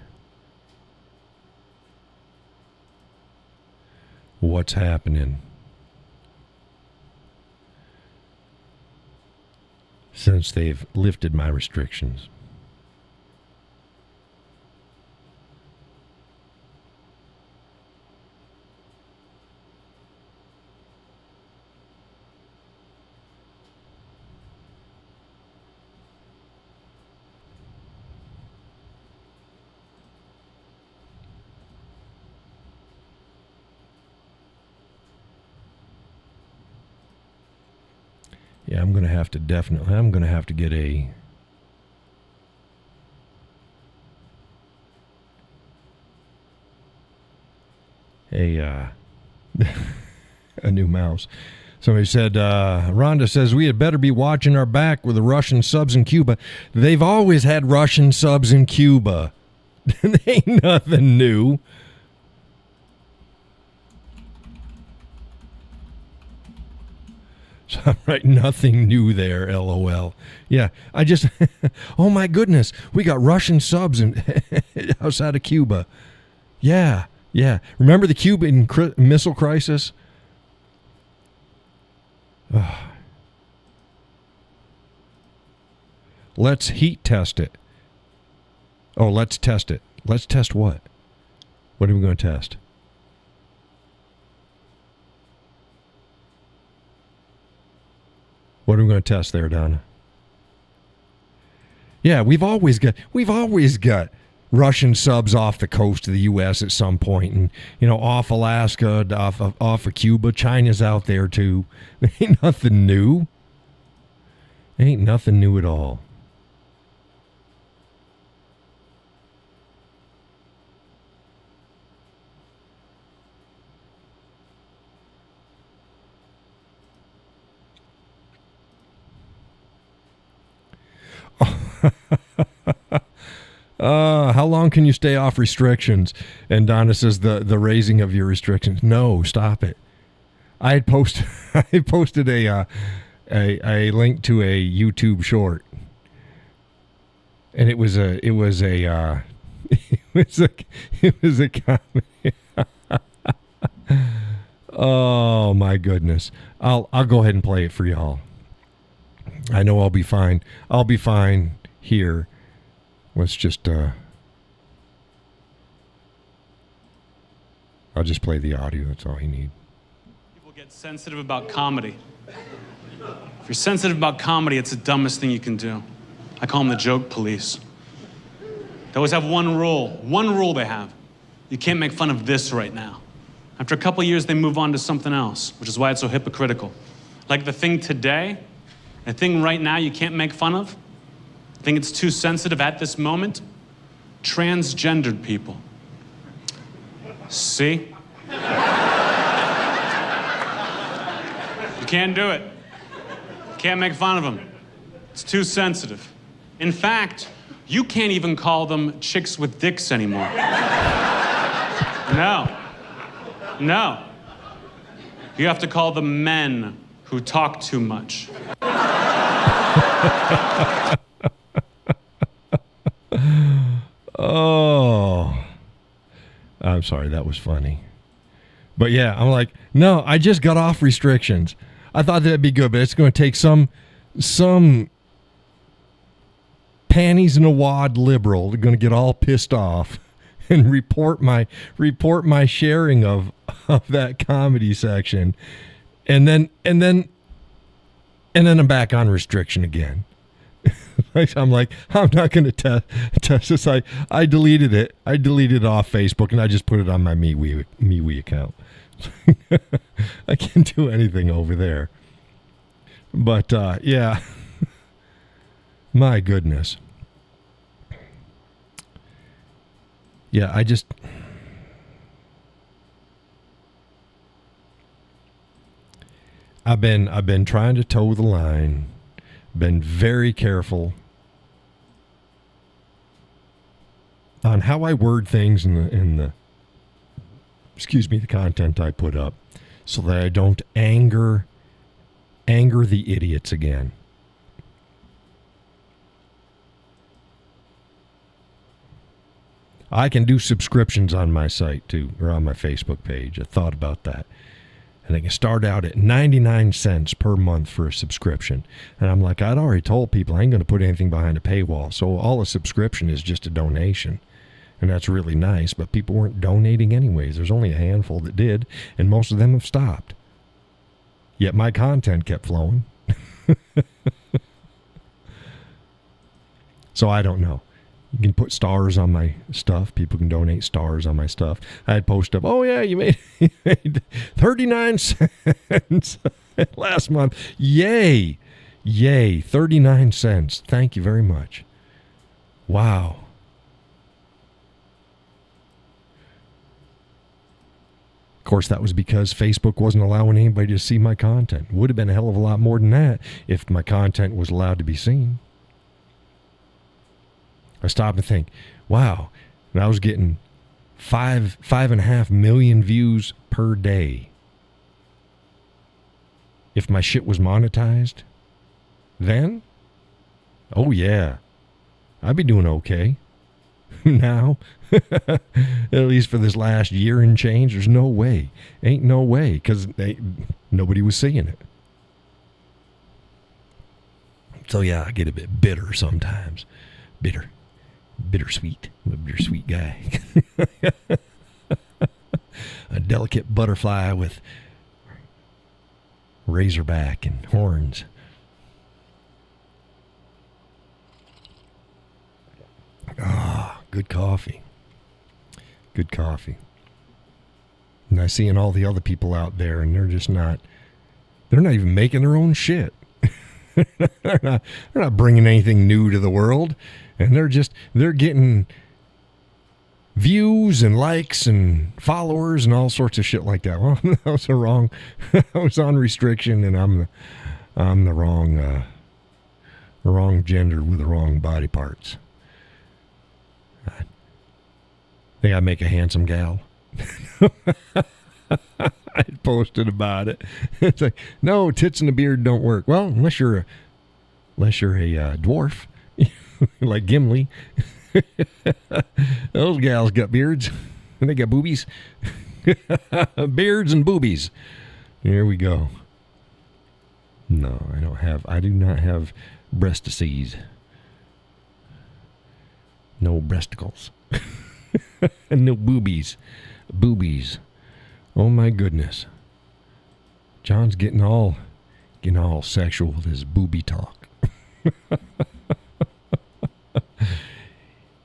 what's happening since they've lifted my restrictions. Yeah, I'm going to have to get a new mouse. Somebody said, Rhonda says, we had better be watching our back with the Russian subs in Cuba. They've always had Russian subs in Cuba. They ain't nothing new. So I'm right, nothing new there, LOL. Yeah, I just, oh my goodness, we got Russian subs outside of Cuba. Yeah. Remember the Cuban Missile Crisis? Let's heat test it. Oh, let's test it. Let's test what? What are we going to test? What are we going to test there, Donna? Yeah, we've always got Russian subs off the coast of the U.S. at some point, and off Alaska, off of Cuba. China's out there too. Ain't nothing new. Ain't nothing new at all. How long can you stay off restrictions? And Donna says the raising of your restrictions. No, stop it. I posted a link to a YouTube short, and it was a comedy. Oh my goodness. I'll go ahead and play it for y'all. I know I'll be fine. I'll be fine here. Let's just I'll just play the audio. That's all you need. People get sensitive about comedy. If you're sensitive about comedy, it's the dumbest thing you can do. I call them the joke police. They always have one rule they have. You can't make fun of this right now. After a couple of years, they move on to something else, which is why it's so hypocritical. Like the thing today, the thing right now you can't make fun of, I think it's too sensitive at this moment. Transgendered people. See? You can't do it. You can't make fun of them. It's too sensitive. In fact, you can't even call them chicks with dicks anymore. No. You have to call them men who talk too much. Oh, I'm sorry. That was funny. But yeah, I'm like, no, I just got off restrictions. I thought that'd be good, but it's going to take some panties in a wad liberal. They're going to get all pissed off and report my sharing of that comedy section, and then I'm back on restriction again. I'm like, I'm not going to test this. I deleted it. I deleted it off Facebook, and I just put it on my MeWe account. I can't do anything over there. But, yeah. My goodness. Yeah, I've been trying to toe the line. Been very careful on how I word things in the the content I put up, so that I don't anger the idiots again. I can do subscriptions on my site too, or on my Facebook page. I thought about that. And they can start out at 99 cents per month for a subscription. And I'm like, I'd already told people I ain't going to put anything behind a paywall. So all a subscription is just a donation. And that's really nice, but people weren't donating anyways. There's only a handful that did, and most of them have stopped. Yet my content kept flowing. So I don't know. You can put stars on my stuff. People can donate stars on my stuff. I'd post up, oh yeah, you made 39 cents last month. Yay. 39 cents. Thank you very much. Wow. Of course, that was because Facebook wasn't allowing anybody to see my content. Would have been a hell of a lot more than that if my content was allowed to be seen. I stopped and think, wow, and I was getting 5.5 million views per day. If my shit was monetized, then, oh yeah, I'd be doing okay. Now, at least for this last year and change, there's no way. Ain't no way, because nobody was seeing it. So yeah, I get a bit bitter sometimes. Bittersweet. I'm a bittersweet guy. A delicate butterfly with razorback and horns. Ah, good coffee. Good coffee. And I seeing all the other people out there, and they're not even making their own shit. they're not bringing anything new to the world. And they're getting views and likes and followers and all sorts of shit like that. Well, that was I was on restriction, and I'm the wrong gender with the wrong body parts. I think I make a handsome gal. I posted about it. It's like, no, tits and a beard don't work. Well, unless you're a dwarf. Like Gimli. Those gals got beards. And they got boobies. Beards and boobies. Here we go. No, I do not have breastises. No breasticles. And no boobies. Boobies. Oh my goodness. John's getting all sexual with his booby talk.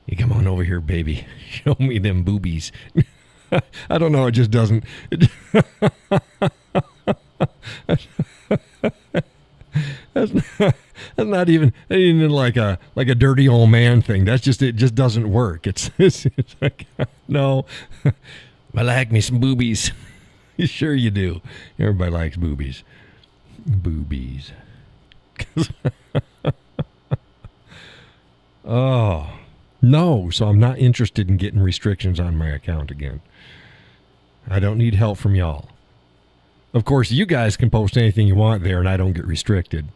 You come on over here, baby. Show me them boobies. I don't know. It just doesn't. That's not even like a dirty old man thing. It just doesn't work. It's like, no. I like me some boobies. Sure you do. Everybody likes boobies. Boobies. Oh, no. So I'm not interested in getting restrictions on my account again. I don't need help from y'all. Of course, you guys can post anything you want there, and I don't get restricted.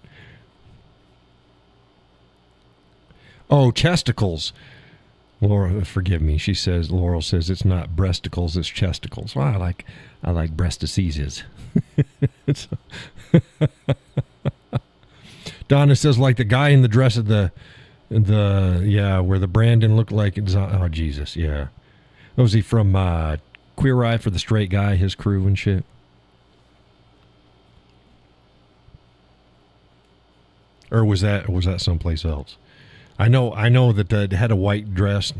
Oh, chesticles. Laura, forgive me. Laurel says it's not breasticles, it's chesticles. Well, I like breastises. Donna says, like the guy in the dress of where the Brandon looked like it's, oh Jesus, yeah. Was he from Queer Eye for the Straight Guy, his crew and shit? Or was that someplace else? I know that they had a white dress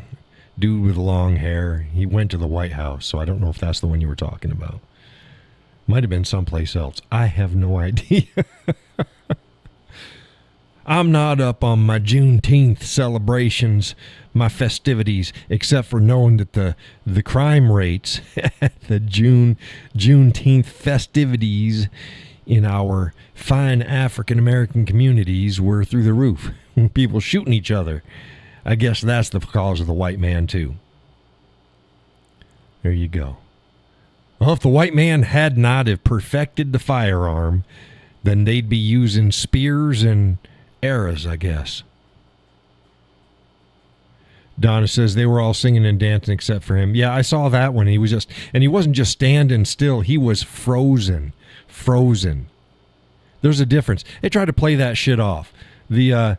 dude with long hair. He went to the White House, so I don't know if that's the one you were talking about. Might have been someplace else. I have no idea. I'm not up on my Juneteenth celebrations, my festivities, except for knowing that the crime rates at the Juneteenth festivities in our fine African-American communities were through the roof. People shooting each other. I guess that's the cause of the white man, too. There you go. Well, if the white man had not have perfected the firearm, then they'd be using spears and arrows, I guess. Donna says they were all singing and dancing except for him. Yeah, I saw that one. He wasn't just standing still. He was frozen. Frozen. There's a difference. They tried to play that shit off. The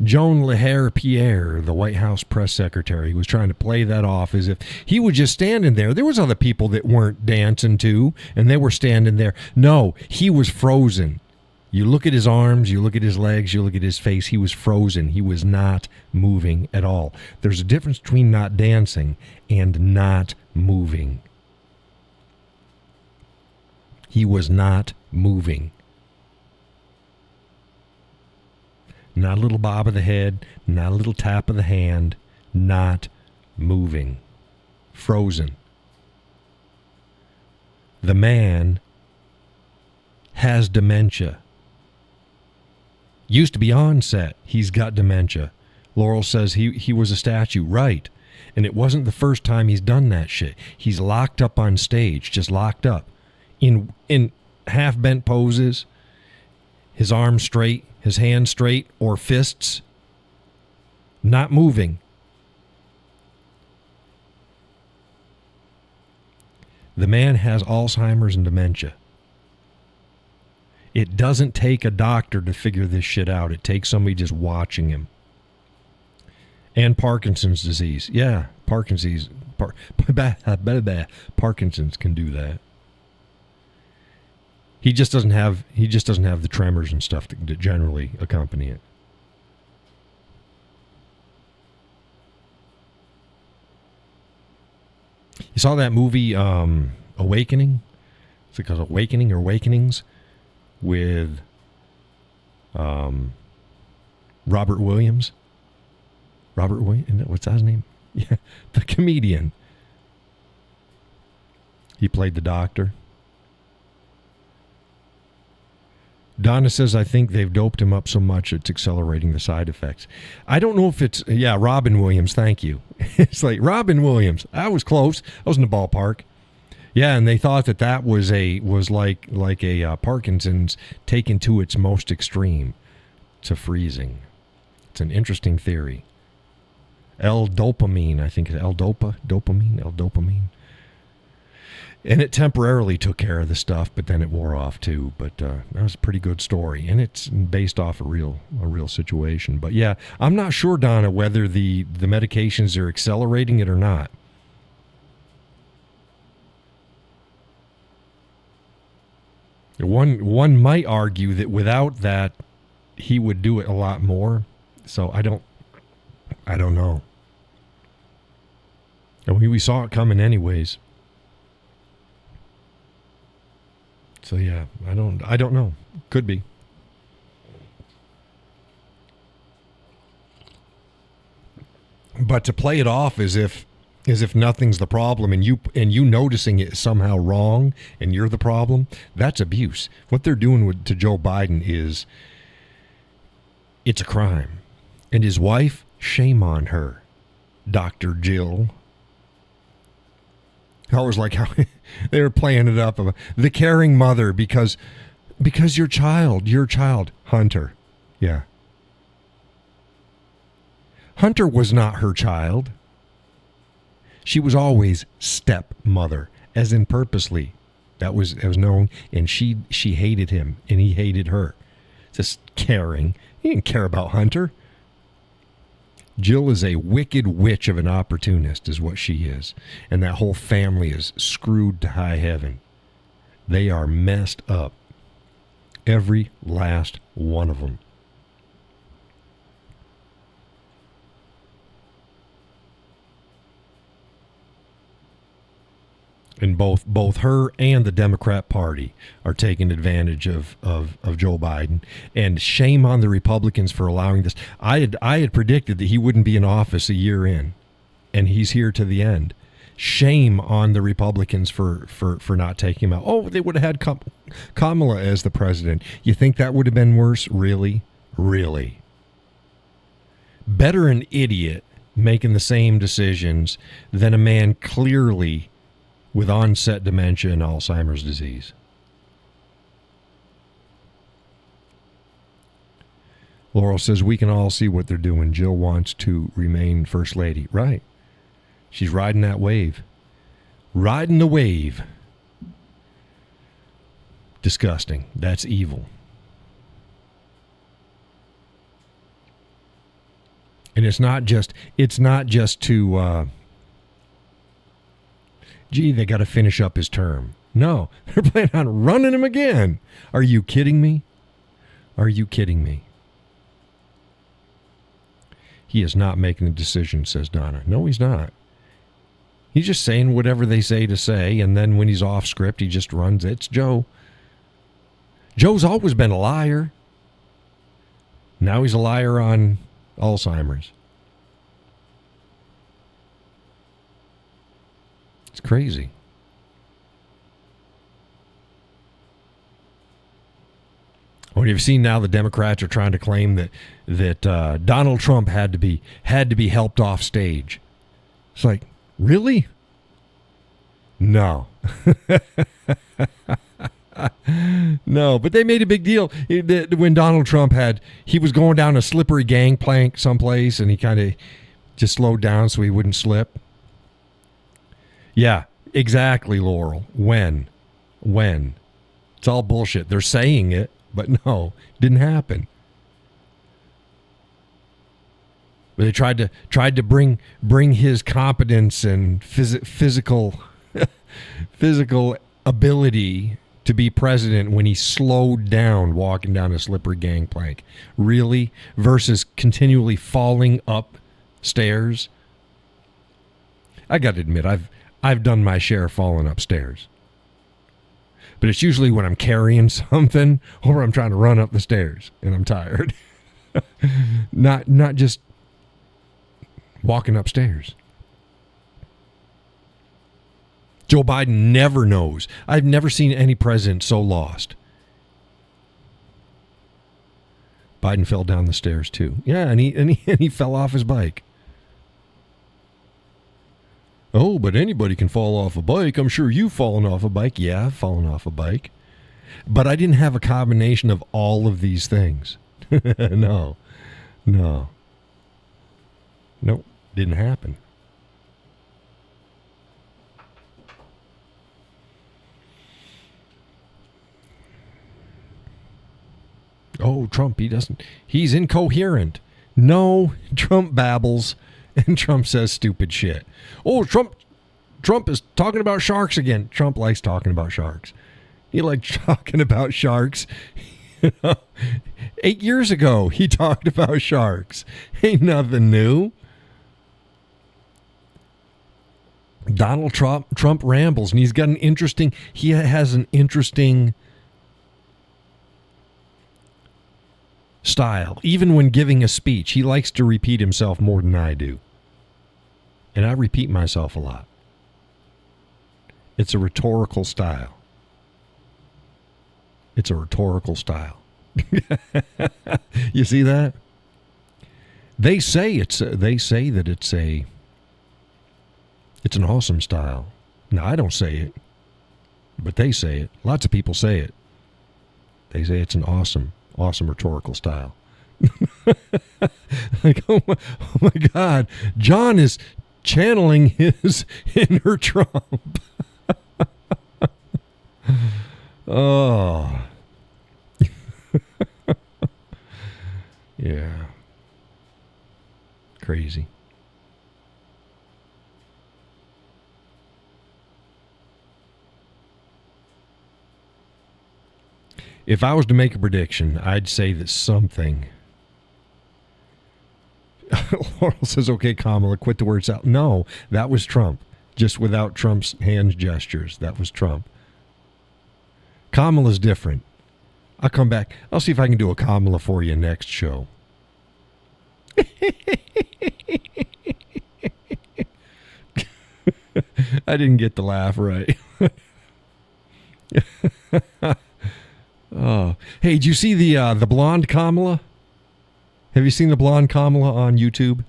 Joan Lahair-Pierre, the White House press secretary, was trying to play that off as if he was just standing there. There was other people that weren't dancing too, and they were standing there. No, he was frozen. You look at his arms, you look at his legs, you look at his face. He was frozen. He was not moving at all. There's a difference between not dancing and not moving. He was not moving. Not a little bob of the head, not a little tap of the hand, not moving. Frozen. The man has dementia. Used to be on set. He's got dementia. Laurel says he was a statue. Right. And it wasn't the first time he's done that shit. He's locked up on stage, just locked up. In half-bent poses, his arms straight, his hands straight, or fists, not moving. The man has Alzheimer's and dementia. It doesn't take a doctor to figure this shit out. It takes somebody just watching him. And Parkinson's disease. Yeah, Parkinson's can do that. He just doesn't have the tremors and stuff that generally accompany it. You saw that movie Awakening? Is it called Awakening or Awakenings? With Robert Williams. Robert Williams? What's his name? Yeah, the comedian. He played the doctor. Donna says, I think they've doped him up so much it's accelerating the side effects. I don't know if it's... Yeah, Robin Williams, thank you. It's like, Robin Williams. I was close. I was in the ballpark. Yeah, and they thought that was like a Parkinson's taken to its most extreme, to freezing. It's an interesting theory. L-dopamine, I think. L-dopamine. And it temporarily took care of the stuff, but then it wore off too. But that was a pretty good story, and it's based off a real situation. But yeah, I'm not sure, Donna, whether the medications are accelerating it or not. One might argue that without that, he would do it a lot more. So I don't know. And we saw it coming anyways. So yeah, I don't know. Could be. But to play it off as if nothing's the problem and you noticing it is somehow wrong and you're the problem, that's abuse. What they're doing to Joe Biden is it's a crime. And his wife, shame on her. Dr. Jill. I was like how they were playing it up of the caring mother because your child, Hunter. Yeah. Hunter was not her child. She was always stepmother, as in purposely. That was known, and she hated him, and he hated her. Just caring. He didn't care about Hunter. Jill is a wicked witch of an opportunist, is what she is. And that whole family is screwed to high heaven. They are messed up. Every last one of them. And both her and the Democrat Party are taking advantage of Joe Biden. And shame on the Republicans for allowing this. I had predicted that he wouldn't be in office a year in, and he's here to the end. Shame on the Republicans for not taking him out. Oh, they would have had Kamala as the president. You think that would have been worse? Really? Really? Better an idiot making the same decisions than a man clearly with onset dementia and Alzheimer's disease. Laurel says, we can all see what they're doing. Jill wants to remain first lady. Right. She's riding that wave. Riding the wave. Disgusting. That's evil. And it's not just to gee, they got to finish up his term. No, they're planning on running him again. Are you kidding me? Are you kidding me? He is not making a decision, says Donna. No, he's not. He's just saying whatever they say to say, and then when he's off script, he just runs. It's Joe. Joe's always been a liar. Now he's a liar on Alzheimer's. It's crazy. Well, you've seen now the Democrats are trying to claim that Donald Trump had to be helped off stage. It's like, really? No. No, but they made a big deal when Donald Trump he was going down a slippery gangplank someplace, and he kind of just slowed down so he wouldn't slip. Yeah, exactly, Laurel. When? It's all bullshit. They're saying it, but no, didn't happen. But they tried to bring his competence and physical ability to be president when he slowed down walking down a slippery gangplank. Really? Versus continually falling up stairs. I got to admit, I've done my share of falling upstairs. But it's usually when I'm carrying something or I'm trying to run up the stairs and I'm tired. Not just walking upstairs. Joe Biden never knows. I've never seen any president so lost. Biden fell down the stairs too. Yeah, and he fell off his bike. Oh, but anybody can fall off a bike. I'm sure you've fallen off a bike. Yeah, I've fallen off a bike. But I didn't have a combination of all of these things. No. Nope, didn't happen. Oh, Trump, he's incoherent. No, Trump babbles. And Trump says stupid shit. Oh, Trump is talking about sharks again. Trump likes talking about sharks. He likes talking about sharks. 8 years ago, he talked about sharks. Ain't nothing new. Donald Trump rambles, and he has an interesting style. Even when giving a speech, he likes to repeat himself more than I do. And I repeat myself a lot. It's a rhetorical style. It's a rhetorical style. You see that? They say that it's an awesome style. Now, I don't say it, but they say it. Lots of people say it. They say it's an awesome rhetorical style. Like, oh my God, John is channeling his inner Trump. Oh. Yeah. Crazy. If I was to make a prediction, I'd say that something. Laurel says, okay, Kamala, quit the word salad. No, that was Trump. Just without Trump's hand gestures. That was Trump. Kamala's different. I'll come back. I'll see if I can do a Kamala for you next show. I didn't get the laugh right. Oh, hey, did you see the blonde Kamala? Have you seen the blonde Kamala on YouTube?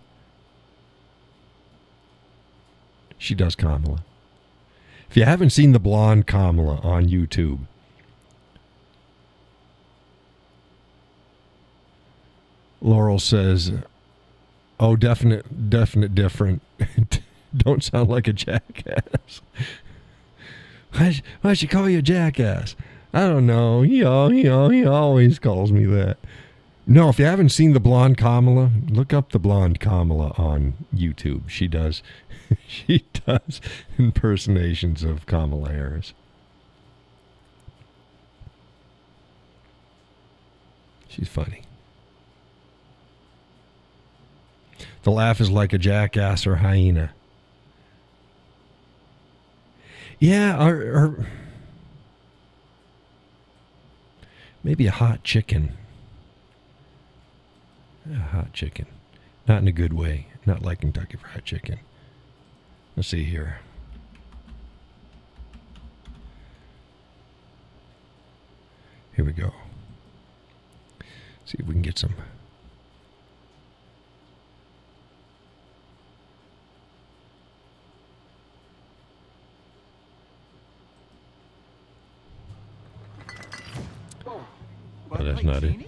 She does Kamala. If you haven't seen the blonde Kamala on YouTube, Laurel says, "Oh, definite, different. Don't sound like a jackass." Why'd she call you a jackass? I don't know. He always calls me that. No, if you haven't seen the blonde Kamala, look up the blonde Kamala on YouTube. She does impersonations of Kamala Harris. She's funny. The laugh is like a jackass or hyena. Yeah, or maybe a hot chicken. A hot chicken. Not in a good way. Not like Kentucky Fried Chicken. Let's see here. Here we go. See if we can get some. Oh, that's not it.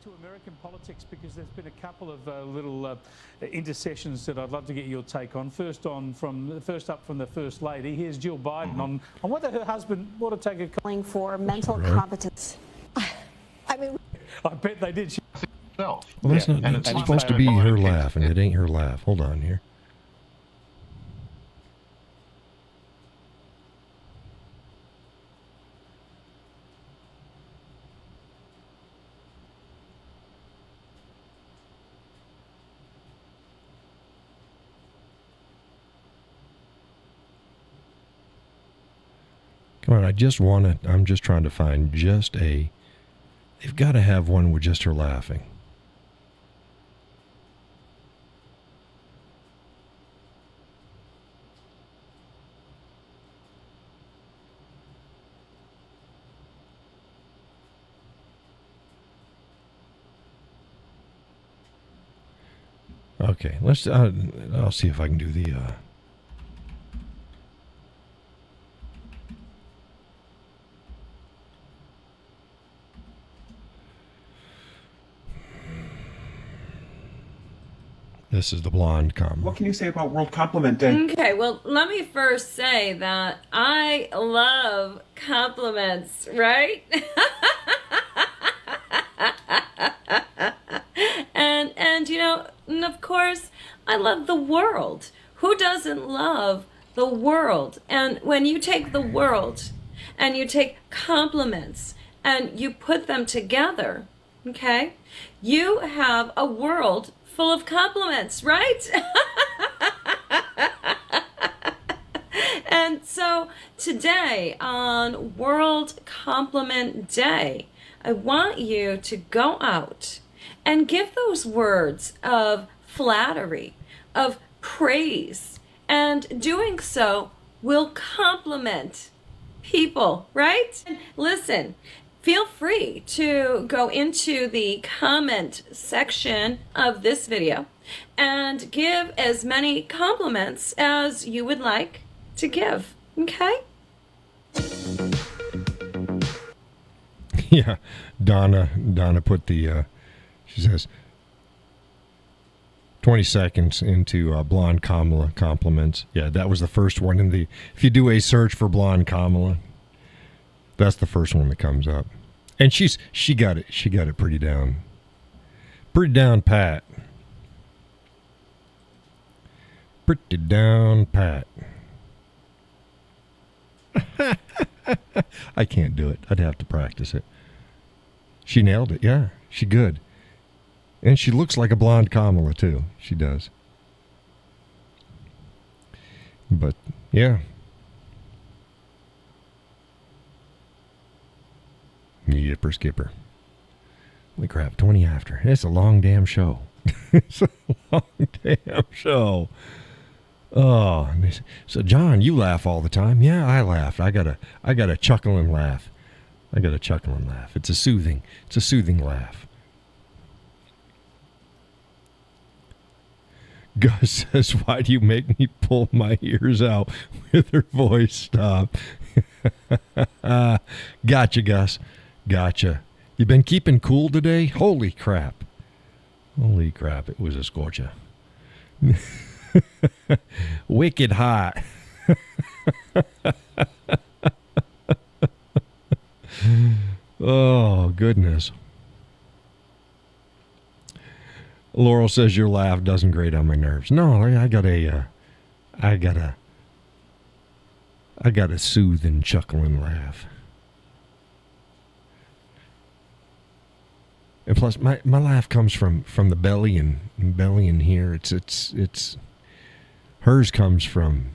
To American politics, because there's been a couple of little intercessions that I'd love to get your take on. First up from the First Lady. Here's Jill Biden on whether her husband ought to take a calling for mental competence. I mean, I bet they did. Well, that's not. It's supposed to be her laugh, and it ain't her laugh. Hold on here. Come on, I'm just trying to find they've got to have one with just her laughing. Okay, I'll see if I can do the, This is the blonde Kamala. What can you say about World Compliment Day? Okay, well, let me first say that I love compliments, right? and you know, and of course, I love the world. Who doesn't love the world? And when you take the world and you take compliments and you put them together, okay, you have a world full of compliments, right? And so today on World Compliment Day, I want you to go out and give those words of flattery, of praise, and doing so will compliment people, right? Listen, feel free to go into the comment section of this video and give as many compliments as you would like to give, okay? Yeah, Donna put she says 20 seconds into blonde Kamala compliments. Yeah, that was the first one if you do a search for blonde Kamala, that's the first one that comes up. And she got it pretty down pat. Pretty down pat. I can't do it. I'd have to practice it. She nailed it. Yeah, she good. And she looks like a blonde Kamala too. She does. But yeah. Yipper skipper. Holy crap, 20 after. It's a long damn show. It's a long damn show. Oh, so John, you laugh all the time. Yeah, I laugh. I got a chuckle and laugh. It's a soothing laugh. Gus says, why do you make me pull my ears out with her voice? Stop. Gotcha, Gus. Gotcha. You been keeping cool today? Holy crap. It was a scorcher. Wicked hot. Oh, goodness. Laurel says your laugh doesn't grate on my nerves. No, I got a soothing, chuckling laugh. And plus, my laugh comes from the belly and here. It's hers comes from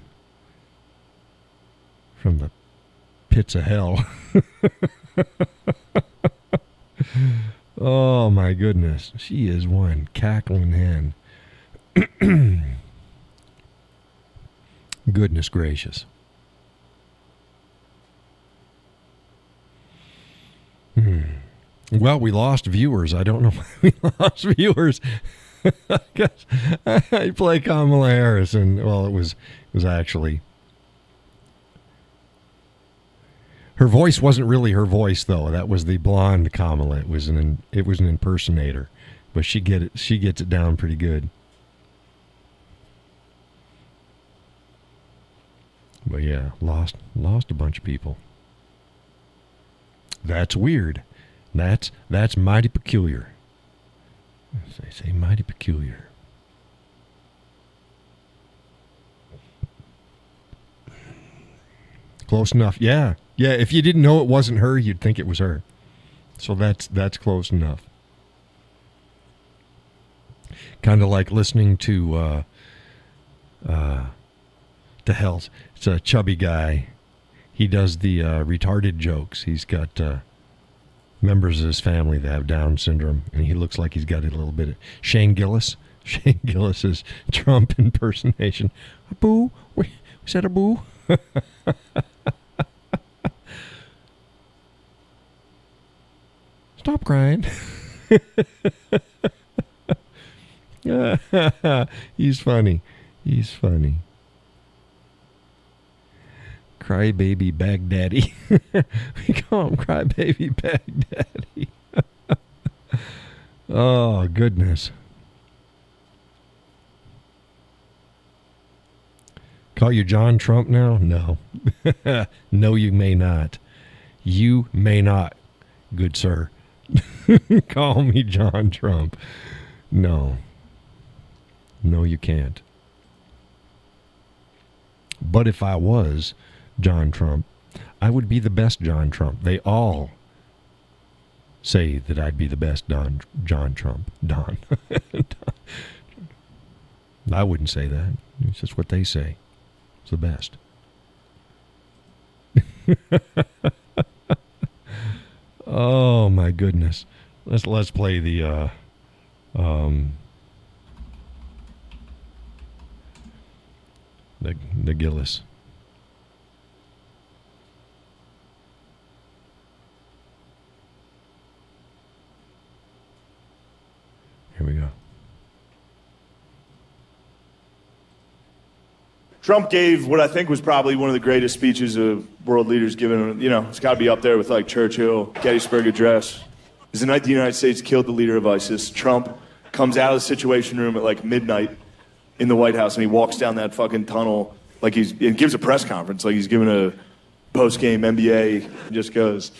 the pits of hell. Oh my goodness, she is one cackling hen. Goodness gracious. Well, we lost viewers. I don't know why we lost viewers. I guess I play Kamala Harris, and well, it was actually her voice wasn't really her voice though. That was the blonde Kamala. It was an impersonator, but she gets it down pretty good. But yeah, lost a bunch of people. That's weird. That's mighty peculiar. They say mighty peculiar. Close enough. Yeah. Yeah, if you didn't know it wasn't her, you'd think it was her. So that's close enough. Kind of like listening to hell's. It's a chubby guy. He does the retarded jokes. He's got members of his family that have Down syndrome, and he looks like he's got a little bit of Shane Gillis. Shane Gillis's Trump impersonation. A boo? Was that a boo? Stop crying. He's funny. Crybaby Baghdaddy. We call him Crybaby Baghdaddy. Oh, goodness. Call you John Trump now? No. No, you may not. You may not, good sir. Call me John Trump. No. No, you can't. But if I was John Trump, I would be the best John Trump. They all say that I'd be the best John Trump. Don. I wouldn't say that. It's just what they say. It's the best. Oh my goodness. Let's play the Gillis. Here we go. Trump gave what I think was probably one of the greatest speeches of world leaders given. You know, it's got to be up there with like Churchill, Gettysburg Address. It was the night the United States killed the leader of ISIS. Trump comes out of the Situation Room at like midnight in the White House, and he walks down that fucking tunnel like and gives a press conference like he's giving a post-game NBA, and just goes,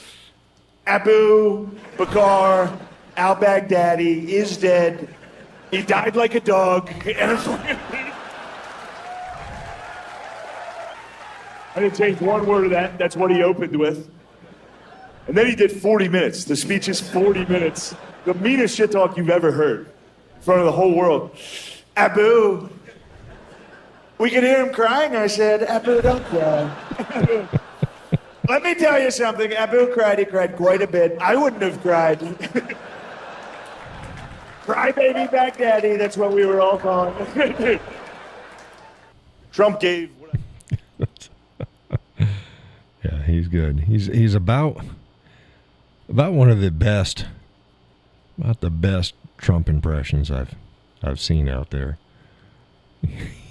Abu Bakr al-Baghdadi is dead. He died like a dog. I didn't change one word of that. That's what he opened with. And then he did 40 minutes. The speech is 40 minutes. The meanest shit talk you've ever heard in front of the whole world. Abu. We could hear him crying. I said, Abu, don't cry. Let me tell you something. Abu cried. He cried quite a bit. I wouldn't have cried. Crybaby Baghdadi. That's what we were all calling it. Trump gave... Yeah, he's good. He's about one of the best, about the best Trump impressions I've seen out there.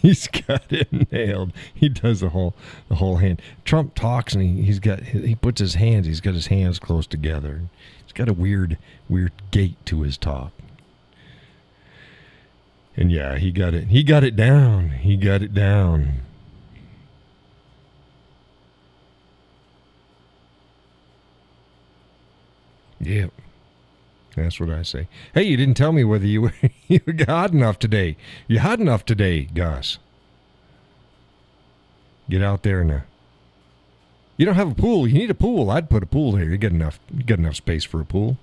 He's got it nailed. He does the whole hand. Trump talks and he puts his hands. He's got his hands close together. He's got a weird gait to his talk. And yeah, he got it. He got it down. He got it down. Yep. That's what I say. Hey, you didn't tell me whether you were hot enough today. You hot enough today, Gus? Get out there now. You don't have a pool. You need a pool. I'd put a pool there. You got enough space for a pool.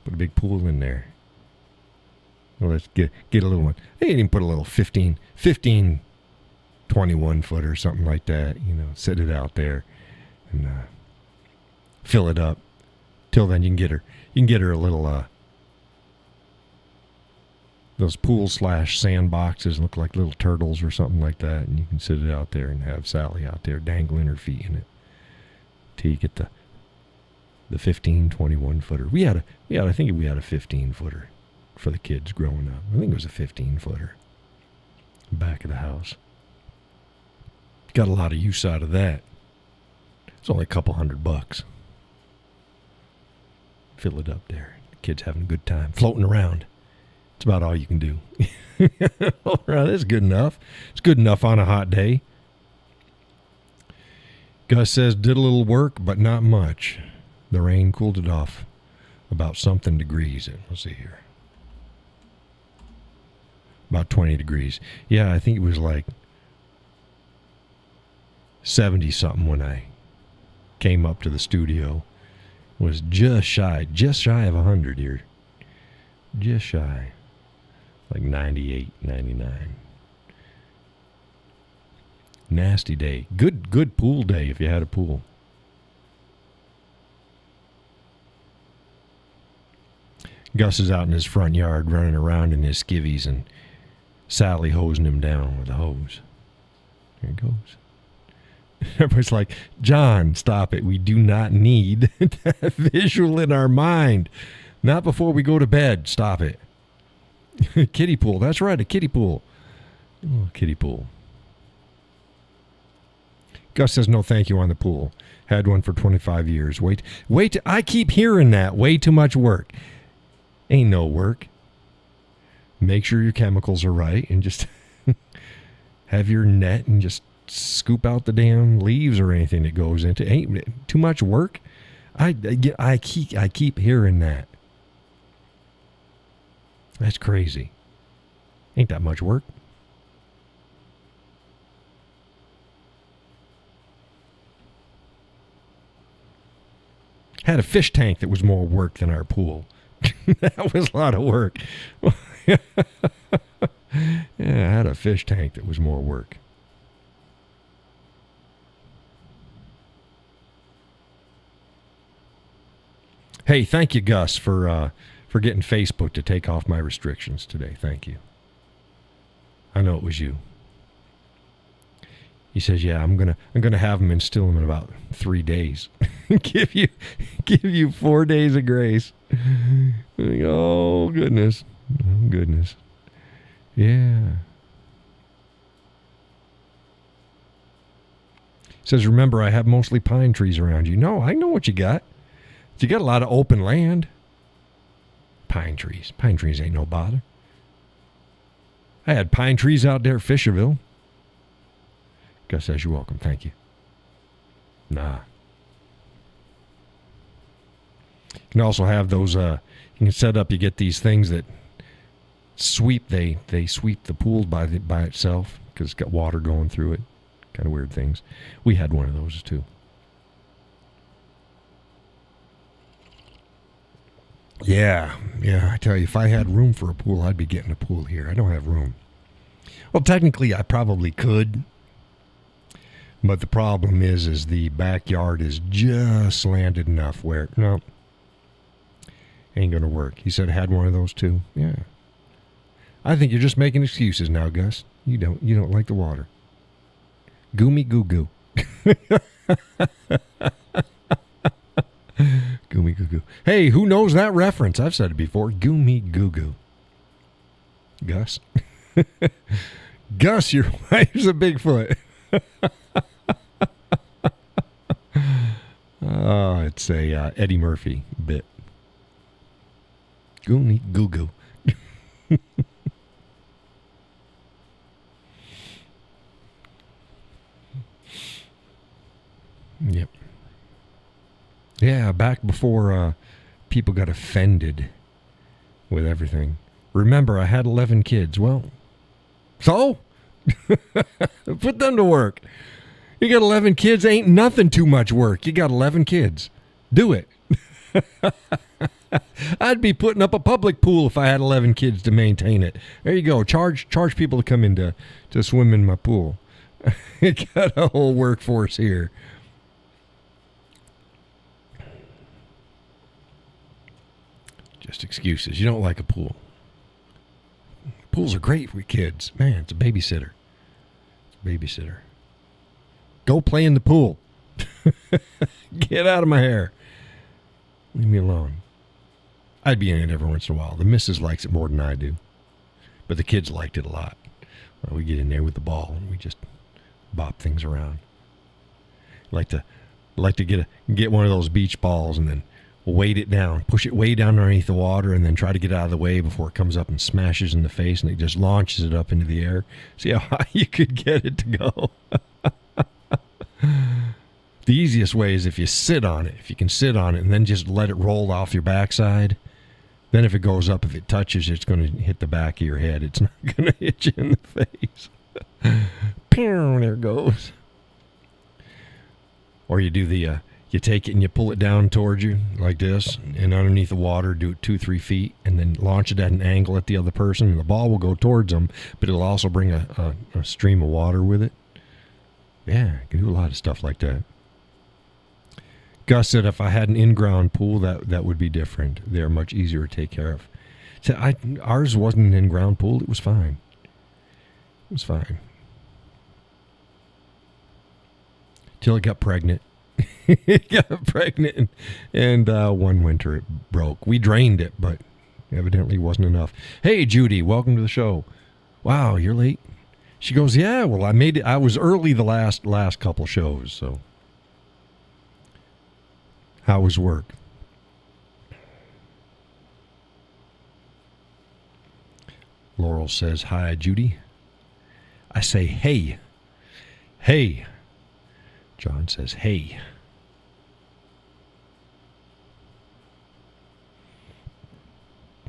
Put a big pool in there. Well, let's get a little one. Hey, you can put a little 15, 21 foot or something like that. You know, set it out there and fill it up. Till then, you can get her a little those pool / sandboxes look like little turtles or something like that, and you can sit it out there and have Sally out there dangling her feet in it till you get the 15, 21 footer. I think we had a 15 footer for the kids growing up. I think it was a 15 footer back of the house. Got a lot of use out of that. It's only a couple $100. Fill it up there. The kids having a good time floating around. It's about all you can do. All right, that's good enough. It's good enough on a hot day. Gus says did a little work, but not much. The rain cooled it off about something degrees. Let's see here. About 20 degrees. Yeah, I think it was like 70 something when I came up to the studio. Was just shy of 100 here. Just shy. Like 98, 99. Nasty day. Good pool day if you had a pool. Gus is out in his front yard running around in his skivvies and Sally hosing him down with a hose. There he goes. Everybody's like, John, stop it. We do not need that visual in our mind. Not before we go to bed. Stop it. Kiddie pool. That's right, a kiddie pool. Oh, kiddie pool. Gus says no thank you on the pool. Had one for 25 years. Wait. I keep hearing that. Way too much work. Ain't no work. Make sure your chemicals are right and just have your net and just scoop out the damn leaves or anything that goes into. Ain't too much work. I keep hearing that. That's crazy. Ain't that much work. Had a fish tank that was more work than our pool. That was a lot of work. Yeah, I had a fish tank that was more work. Hey, thank you, Gus, for getting Facebook to take off my restrictions today. Thank you. I know it was you. He says, "Yeah, I'm gonna have them instill them in about 3 days. give you 4 days of grace." Oh goodness, oh goodness, yeah. Says, "Remember, I have mostly pine trees around you." No, I know what you got. You got a lot of open land. Pine trees. Pine trees ain't no bother. I had pine trees out there at Fisherville. Gus says, "You're welcome. Thank you." Nah. can also have those, you can set up, you get these things that sweep, they sweep the pool by itself because it's got water going through it. Kind of weird things. We had one of those too. Yeah, I tell you, if I had room for a pool, I'd be getting a pool here. I don't have room. Well, technically, I probably could. But the problem is the backyard is just slanted enough where, no, ain't going to work. He said I had one of those too. Yeah. I think you're just making excuses now, Gus. You don't like the water. Goomy goo goo. Goomy goo goo. Hey, who knows that reference? I've said it before. Goomy goo goo. Gus. Gus, your wife's a Bigfoot. Oh, it's a Eddie Murphy bit. Goomy goo goo. Yep. Yeah, back before people got offended with everything. Remember, I had 11 kids. Well, so? Put them to work. You got 11 kids, ain't nothing too much work. You got 11 kids. Do it. I'd be putting up a public pool if I had 11 kids to maintain it. There you go. Charge people to come in to swim in my pool. Got a whole workforce here. Just excuses. You don't like a pool. Pools are great for kids. Man, it's a babysitter. Go play in the pool. Get out of my hair. Leave me alone. I'd be in it every once in a while. The missus likes it more than I do. But the kids liked it a lot. Well, we get in there with the ball and we just bop things around. Like to get one of those beach balls and then weight it down, push it way down underneath the water, and then try to get out of the way before it comes up and smashes in the face, and it just launches it up into the air. See how high you could get it to go. The easiest way is if you sit on it. If you can sit on it and then just let it roll off your backside, then if it goes up, if it touches, it's going to hit the back of your head. It's not going to hit you in the face. Pew, there it goes. Or you do the... you take it and you pull it down towards you like this, and underneath the water, do it 2-3 feet, and then launch it at an angle at the other person, and the ball will go towards them, but it'll also bring a stream of water with it. Yeah, you can do a lot of stuff like that. Gus said if I had an in-ground pool, that would be different. They're much easier to take care of. So ours wasn't an in-ground pool. It was fine. Till it got pregnant. Got pregnant, and one winter it broke. We drained it, but evidently wasn't enough. Hey, Judy, welcome to the show. Wow, you're late. She goes, yeah, well, I made it. I was early the last couple shows, so. How was work? Laurel says, hi, Judy. I say, hey. Hey. John says, hey.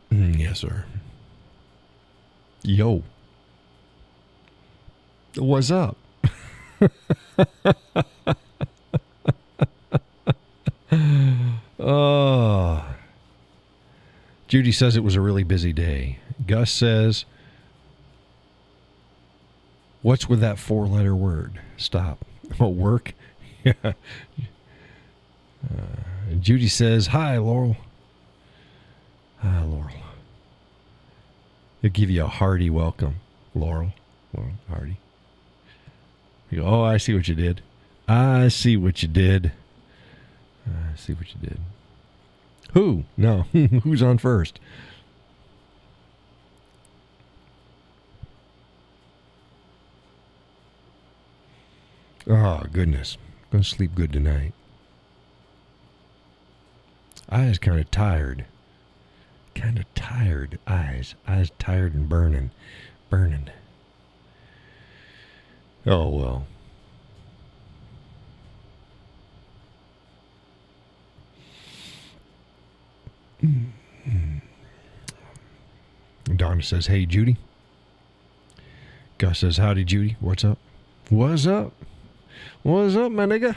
Yes, sir. Yo. What's up? Oh. Judy says it was a really busy day. Gus says, what's with that 4-letter word? Stop. Oh, work? Yeah. Judy says, hi, Laurel. Hi, Laurel. They'll give you a hearty welcome, Laurel. Hearty. You go, oh, I see what you did. Who? No. Who's on first? Oh, goodness. I'm going to sleep good tonight. I was kind of tired. Eyes tired and burning. Oh, well. Donna says, hey, Judy. Gus says, howdy, Judy. What's up? What's up? What's up, my nigga?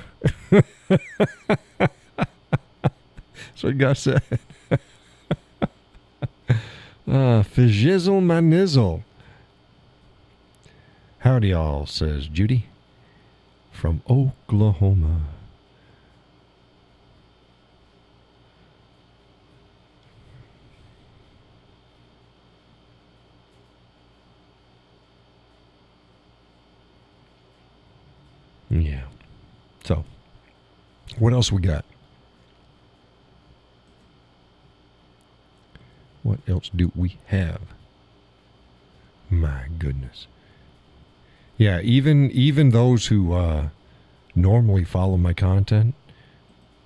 That's what Gus said. Fijizzle my nizzle. Howdy, all, says Judy from Oklahoma. Yeah. So, what else we got? What else do we have? My goodness. Yeah, even those who normally follow my content,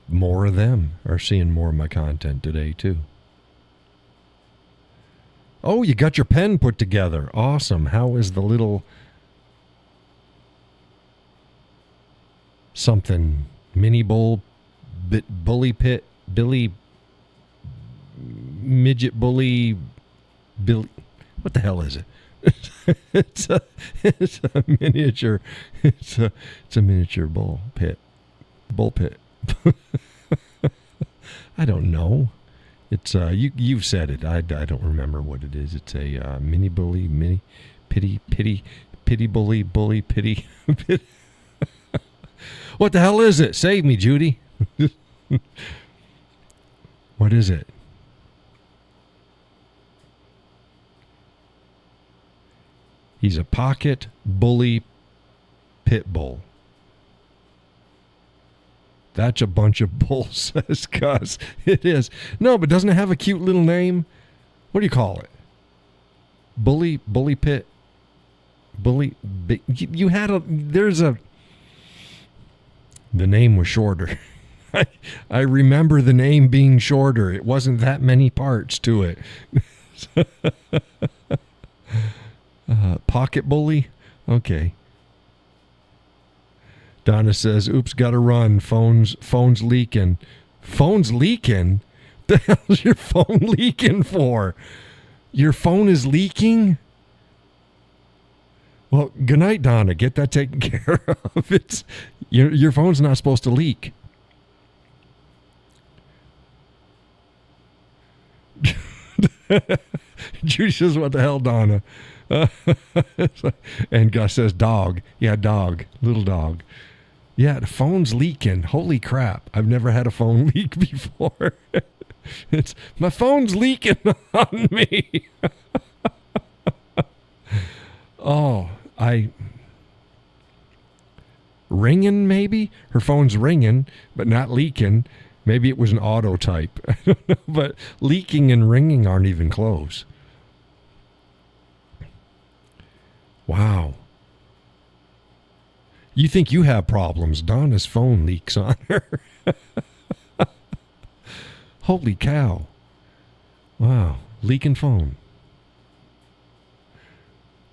more of them are seeing more of my content today too. Oh, you got your pen put together. Awesome. How is the little something mini bowl bully pit Billy midget bully Billy, what the hell is it? it's a miniature bull pit. I don't know. It's you've said it. I don't remember what it is. It's a mini bully pity bully pity. What the hell is it? Save me, Judy. What is it? He's a pocket bully pit bull. That's a bunch of bull, says Gus. It is. No, but doesn't it have a cute little name? What do you call it? Bully pit. You had the name was shorter. I remember the name being shorter. It wasn't that many parts to it. Pocket bully? Okay. Donna says, oops, gotta run. Phone's leaking. Phone's leaking? The hell's your phone leaking for? Your phone is leaking? Well, good night, Donna. Get that taken care of. Your phone's not supposed to leak. Judy says, what the hell, Donna? And Gus says, dog. Yeah, dog. Little dog. Yeah, the phone's leaking. Holy crap. I've never had a phone leak before. My phone's leaking on me. Ringing maybe? Her phone's ringing, but not leaking. Maybe it was an auto type. I don't know, but leaking and ringing aren't even close. Wow. You think you have problems. Donna's phone leaks on her. Holy cow. Wow. Leaking phone.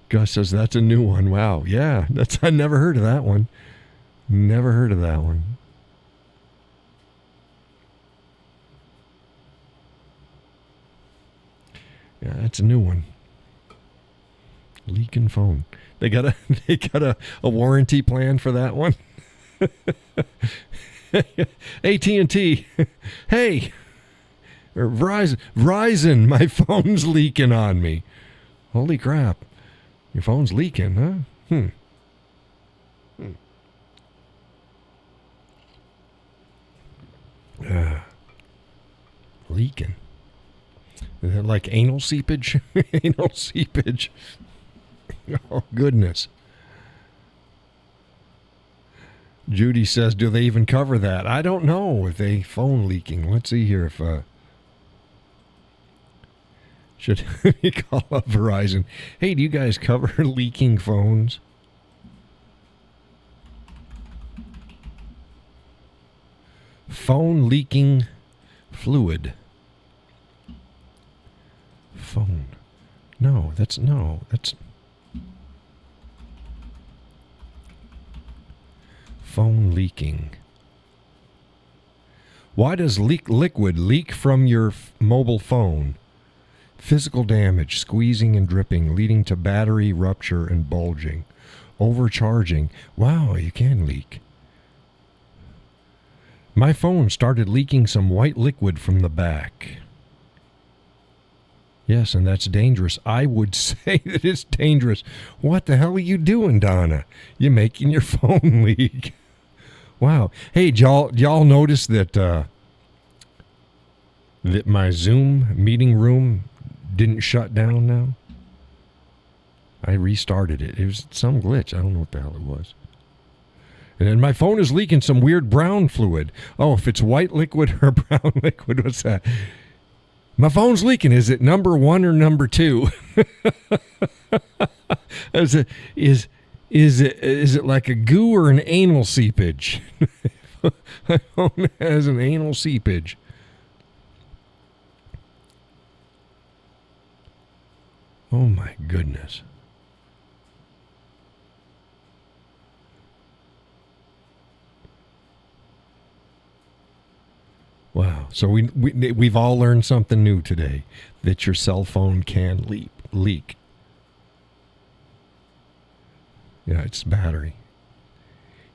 Gus says that's a new one. Wow. Yeah. I never heard of that one. Never heard of that one. Yeah, that's a new one. Leaking phone. They got a warranty plan for that one. AT&T. Hey, or Verizon, my phone's leaking on me. Holy crap. Your phone's leaking, huh? Leaking. Is that like anal seepage? Anal seepage. Oh, goodness. Judy says, do they even cover that? I don't know if they phone leaking. Let's see here if should we call up Verizon. Hey, do you guys cover leaking phones? Phone leaking fluid. Phone. No, that's phone leaking. Why does liquid leak from your mobile phone? Physical damage, squeezing and dripping, leading to battery rupture and bulging. Overcharging. Wow, you can leak. My phone started leaking some white liquid from the back. Yes, and that's dangerous. I would say that it's dangerous. What the hell are you doing, Donna? You're making your phone leak. Wow. Hey, y'all notice that that my Zoom meeting room didn't shut down now? I restarted it. It was some glitch. I don't know what the hell it was. And then my phone is leaking some weird brown fluid. Oh, if it's white liquid or brown liquid, what's that? My phone's leaking. Is it number 1 or number 2? Is it like a goo or an anal seepage? My phone has an anal seepage. Oh my goodness. Wow. So we've all learned something new today, that your cell phone can leak. Yeah, it's battery.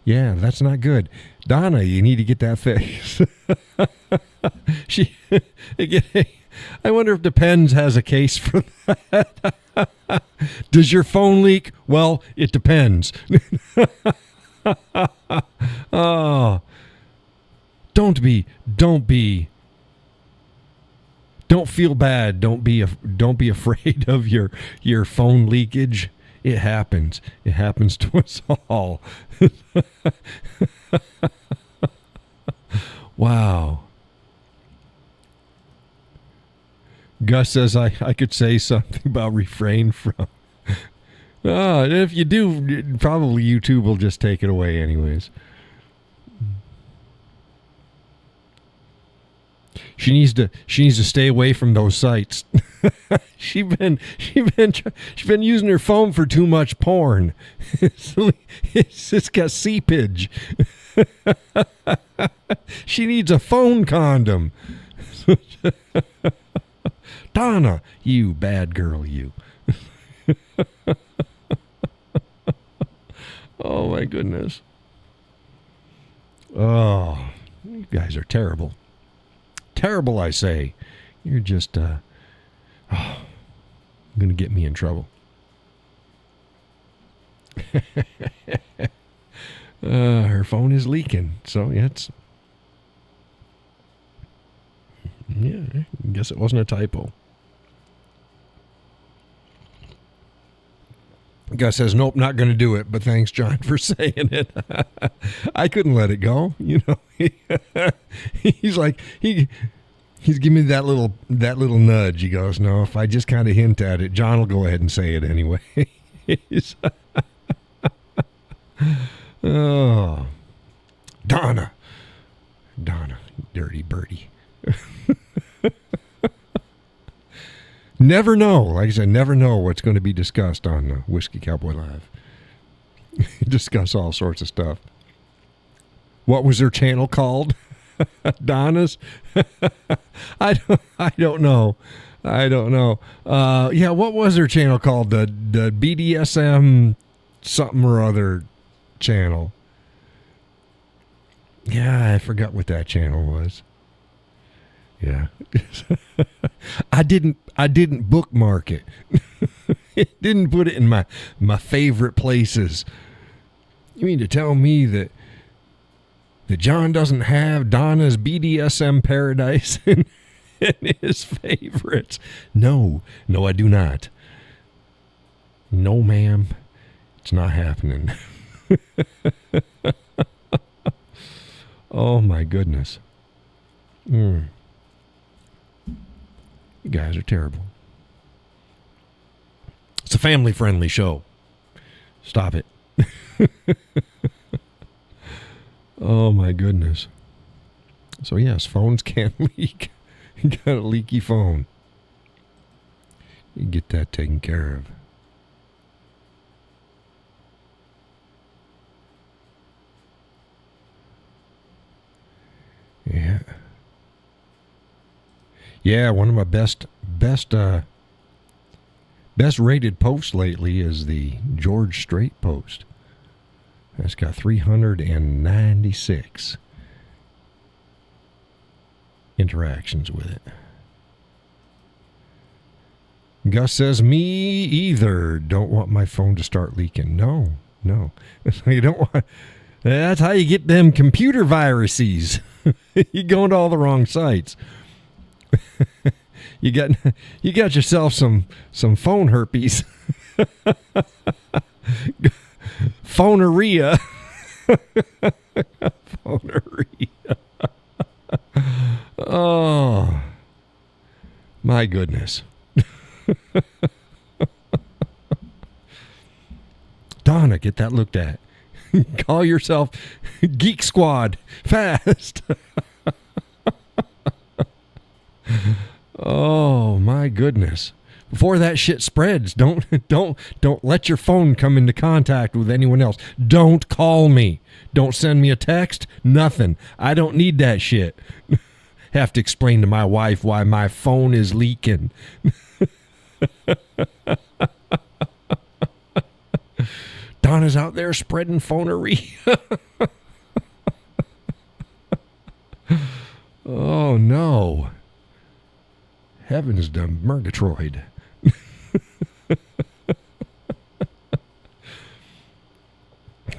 Yeah, that's not good. Donna, you need to get that fixed. I wonder if Depends has a case for that. Does your phone leak? Well, it depends. Oh. Don't feel bad. Don't be afraid of your phone leakage. It happens. It happens to us all. Wow. Gus says I could say something about refrain from. If you do, probably YouTube will just take it away anyways. She needs to stay away from those sites. She's been using her phone for too much porn. It's got seepage. She needs a phone condom. Donna, you bad girl, you. Oh my goodness. Oh, you guys are terrible. Terrible, I say. You're just, going to get me in trouble. Her phone is leaking, so yeah, I guess it wasn't a typo. Gus says, nope, not going to do it, but thanks, John, for saying it. I couldn't let it go, you know. He's like, he's giving me that little nudge. He goes, no, if I just kind of hint at it, John will go ahead and say it anyway. Oh, Donna, dirty birdie. Never know. Like I said, never know what's going to be discussed on Whiskey Cowboy Live. Discuss all sorts of stuff. What was their channel called? Donna's? I don't know. Yeah, what was their channel called? The BDSM something or other channel. Yeah, I forgot what that channel was. Yeah. I didn't bookmark it. It didn't put it in my favorite places. You mean to tell me that John doesn't have Donna's BDSM Paradise in his favorites? No, I do not. No, ma'am. It's not happening. Oh my goodness. You guys are terrible. It's a family-friendly show. Stop it. Oh, my goodness. So, yes, phones can leak. You got a leaky phone. You get that taken care of. Yeah. Yeah, one of my best rated posts lately is the George Strait post. That's got 396 interactions with it. Gus says, me either. Don't want my phone to start leaking. No. You don't want. That's how you get them computer viruses. You go into all the wrong sites. You got yourself some phone herpes. Phoneria. Phoneria. Oh, my goodness. Donna, get that looked at. Call yourself Geek Squad fast. Oh my goodness. Before that shit spreads, don't let your phone come into contact with anyone else. Don't call me. Don't send me a text. Nothing. I don't need that shit. Have to explain to my wife why my phone is leaking. Donna's out there spreading phonery. Oh no. Heavens to Murgatroyd.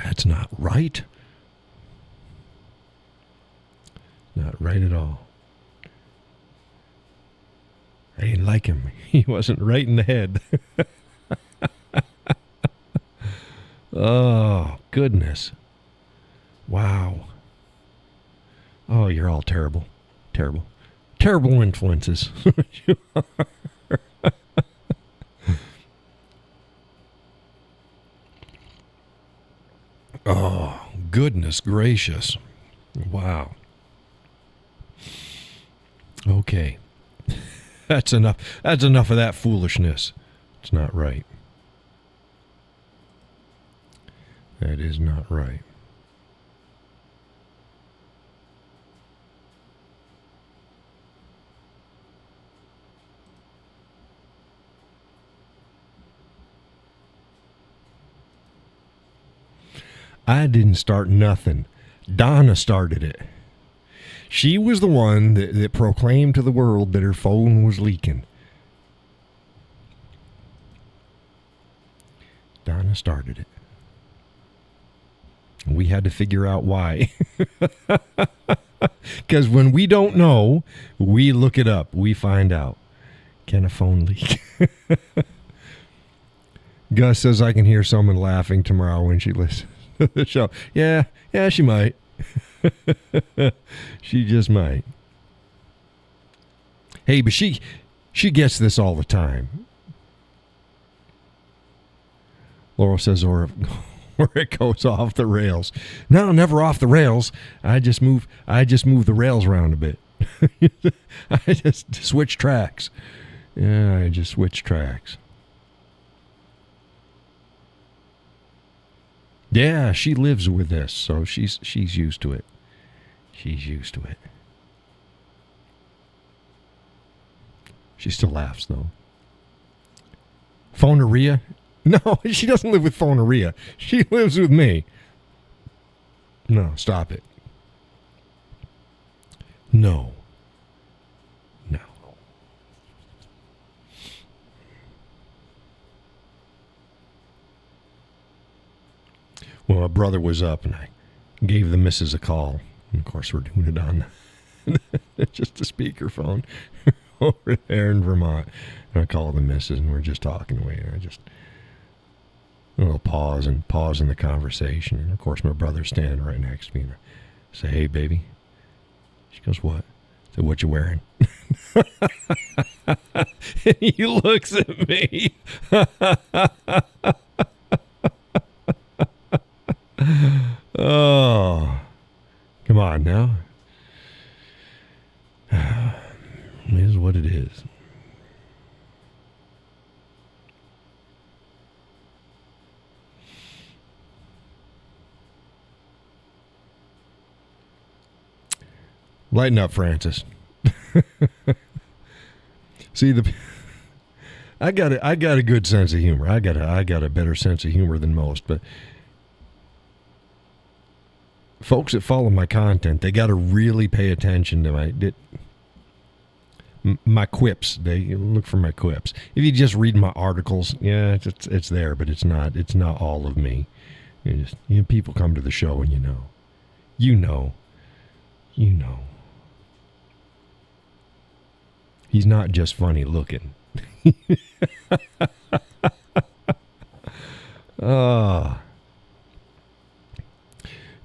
That's not right. Not right at all. I didn't like him. He wasn't right in the head. Oh, goodness. Wow. Oh, you're all terrible. Terrible. Terrible influences. You are. Oh, goodness gracious. Wow. Okay. That's enough. That's enough of that foolishness. It's not right. That is not right. I didn't start nothing. Donna started it. She was the one that proclaimed to the world that her phone was leaking. Donna started it. We had to figure out why. Because when we don't know, we look it up. We find out. Can a phone leak? Gus says I can hear someone laughing tomorrow when she listens to the show. Yeah, she might. She just might. Hey, but she gets this all the time. Laurel says, or it goes off the rails. No, never off the rails. I just move the rails around a bit. I just switch tracks. Yeah, I just switch tracks. Yeah, she lives with this, so she's used to it. She's used to it. She still laughs, though. Phoneria? No, she doesn't live with phoneria. She lives with me. No, stop it. No. Well, my brother was up, and I gave the missus a call. And of course, we're doing it on just a speakerphone over there in Vermont. And I call the missus, and we're just talking away. And I just a little pause in the conversation. And of course, my brother's standing right next to me. And I say, "Hey, baby." She goes, "What?" I said, "What you wearing?" And he looks at me. Oh, come on now. It is what it is. Lighten up, Francis. See, I got a good sense of humor. I got a better sense of humor than most, but folks that follow my content, they got to really pay attention to my quips. They look for my quips. If you just read my articles, yeah, it's there, but it's not all of me. People come to the show and you know. He's not just funny looking.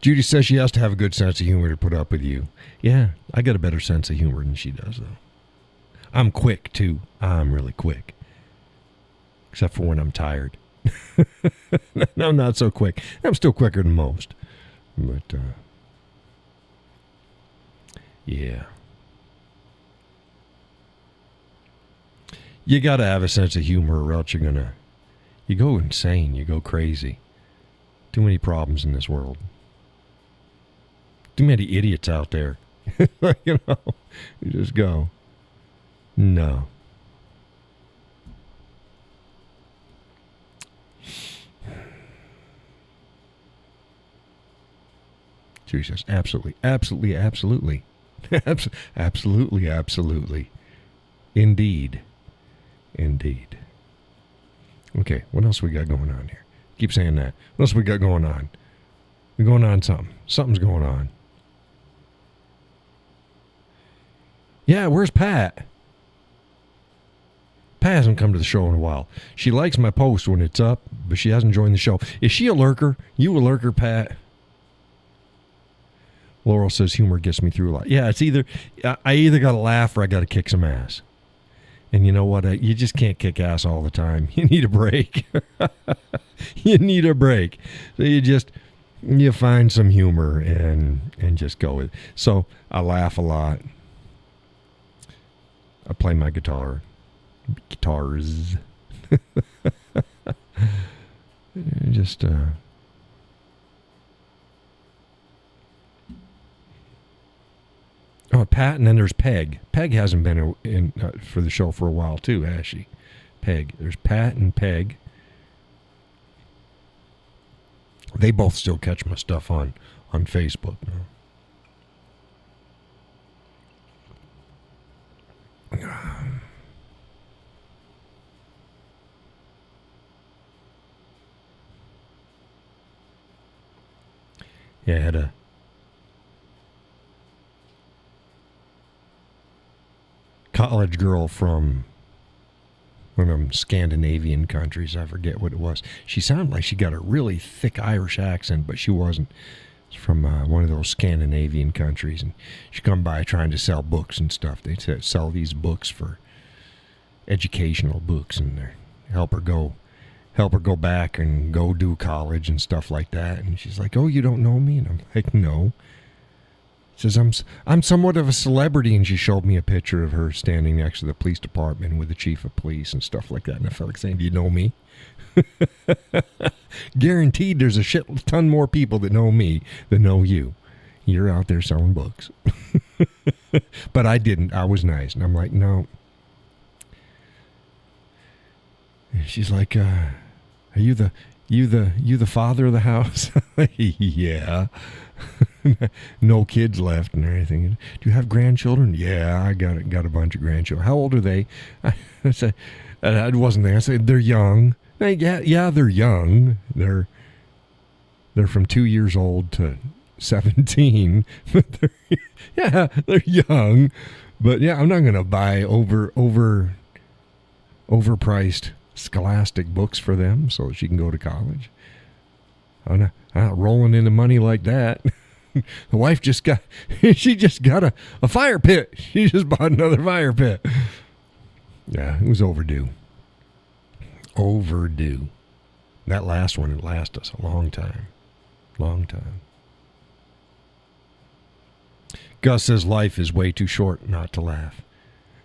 Judy says she has to have a good sense of humor to put up with you. Yeah, I got a better sense of humor than she does, though. I'm quick, too. I'm really quick. Except for when I'm tired. No, I'm not so quick. I'm still quicker than most. But, yeah. You got to have a sense of humor or else you go insane. You go crazy. Too many problems in this world. Too many idiots out there. You just go, no. She says, absolutely, absolutely, absolutely. Absolutely, absolutely. Indeed. Okay, what else we got going on here? Keep saying that. What else we got going on? We're going on something. Something's going on. Yeah, where's Pat? Pat hasn't come to the show in a while. She likes my post when it's up, but she hasn't joined the show. Is she a lurker? You a lurker, Pat? Laurel says humor gets me through a lot. Yeah, it's I either got to laugh or I got to kick some ass. And you know what? You just can't kick ass all the time. You need a break. You need a break. So you find some humor and just go with it. So I laugh a lot. I play my guitars. Just Pat, and then there's Peg. Peg hasn't been in for the show for a while too, has she? Peg. There's Pat and Peg. They both still catch my stuff on Facebook. Yeah, I had a college girl from one of them Scandinavian countries. I forget what it was. She sounded like she got a really thick Irish accent, but she wasn't. It's from one of those Scandinavian countries, and she come by trying to sell books and stuff. They sell these books for educational books, and they help her go back and go do college and stuff like that. And she's like, "Oh, you don't know me?" And I'm like, "No." She says, I'm somewhat of a celebrity, and she showed me a picture of her standing next to the police department with the chief of police and stuff like that. And I felt like saying, "Do you know me?" Guaranteed there's a shit ton more people that know me than know you. You're out there selling books. But I didn't. I was nice. And I'm like, "No." And she's like, "Are you the father of the house?" Yeah. No kids left and everything. "Do you have grandchildren?" "Yeah, I got a bunch of grandchildren." "How old are they?" I said, I wasn't there. I said, "They're young." Yeah, they're young. They're from 2 years old to 17. But they're young. But yeah, I'm not gonna buy overpriced Scholastic books for them so she can go to college. I'm not rolling into money like that. The wife she just got a fire pit. She just bought another fire pit. Yeah, it was overdue. Overdue. That last one, it lasted us a long time. Long time. Gus says life is way too short not to laugh.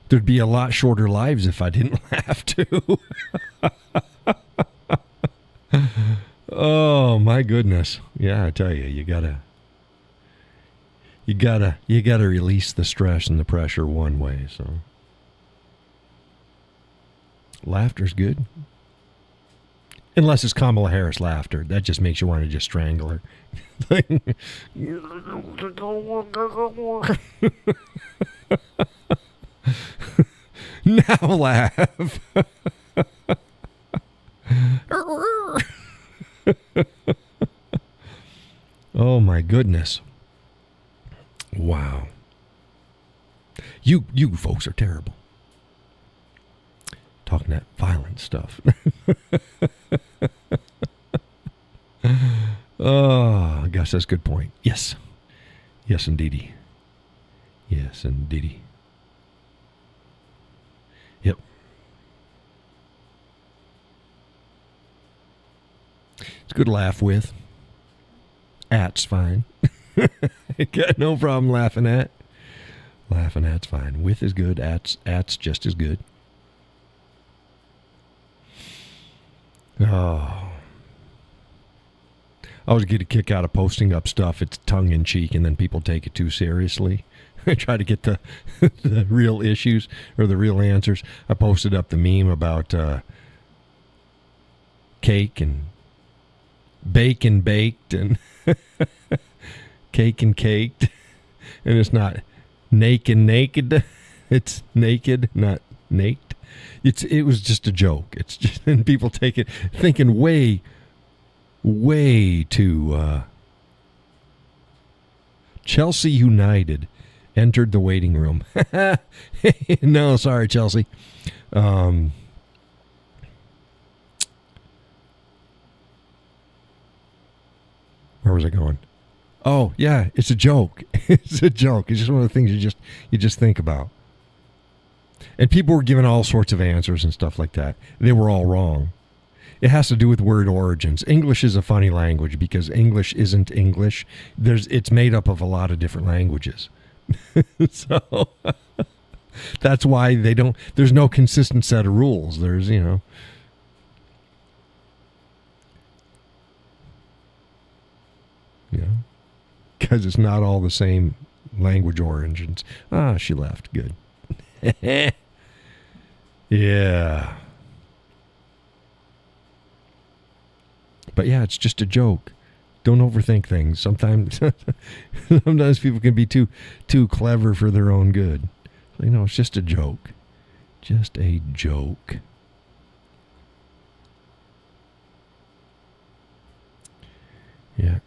There'd be a lot shorter lives if I didn't laugh too. Oh my goodness. Yeah, I tell you, you gotta release the stress and the pressure one way. So Laughter's good. Unless it's Kamala Harris laughter. That just makes you want to just strangle her. Now laugh. Oh my goodness. Wow. You folks are terrible. Talking that violent stuff. Oh, gosh, that's a good point. Yes. Yes, indeedy. Yes, indeedy. Yep. It's good to laugh with. At's fine. Got no problem laughing at. Laughing at's fine. With is good. At's just as good. Oh. I always get a kick out of posting up stuff. It's tongue-in-cheek, and then people take it too seriously. I try to get the real issues or the real answers. I posted up the meme about cake and bake and baked and cake and caked. And it's not naked. It's naked, not naked. It was just a joke. It's just, and people take it thinking way too. Chelsea United entered the waiting room. No, sorry, Chelsea. Where was I going? Oh, yeah, it's a joke. It's a joke. It's just one of the things you just think about. And people were giving all sorts of answers and stuff like that. They were all wrong. It has to do with word origins. English is a funny language because English isn't English. It's made up of a lot of different languages. So that's why there's no consistent set of rules. There's, because it's not all the same language origins. Ah, she left. Good. Yeah. But yeah, it's just a joke. Don't overthink things. Sometimes people can be too clever for their own good. So, it's just a joke. Just a joke. Yeah.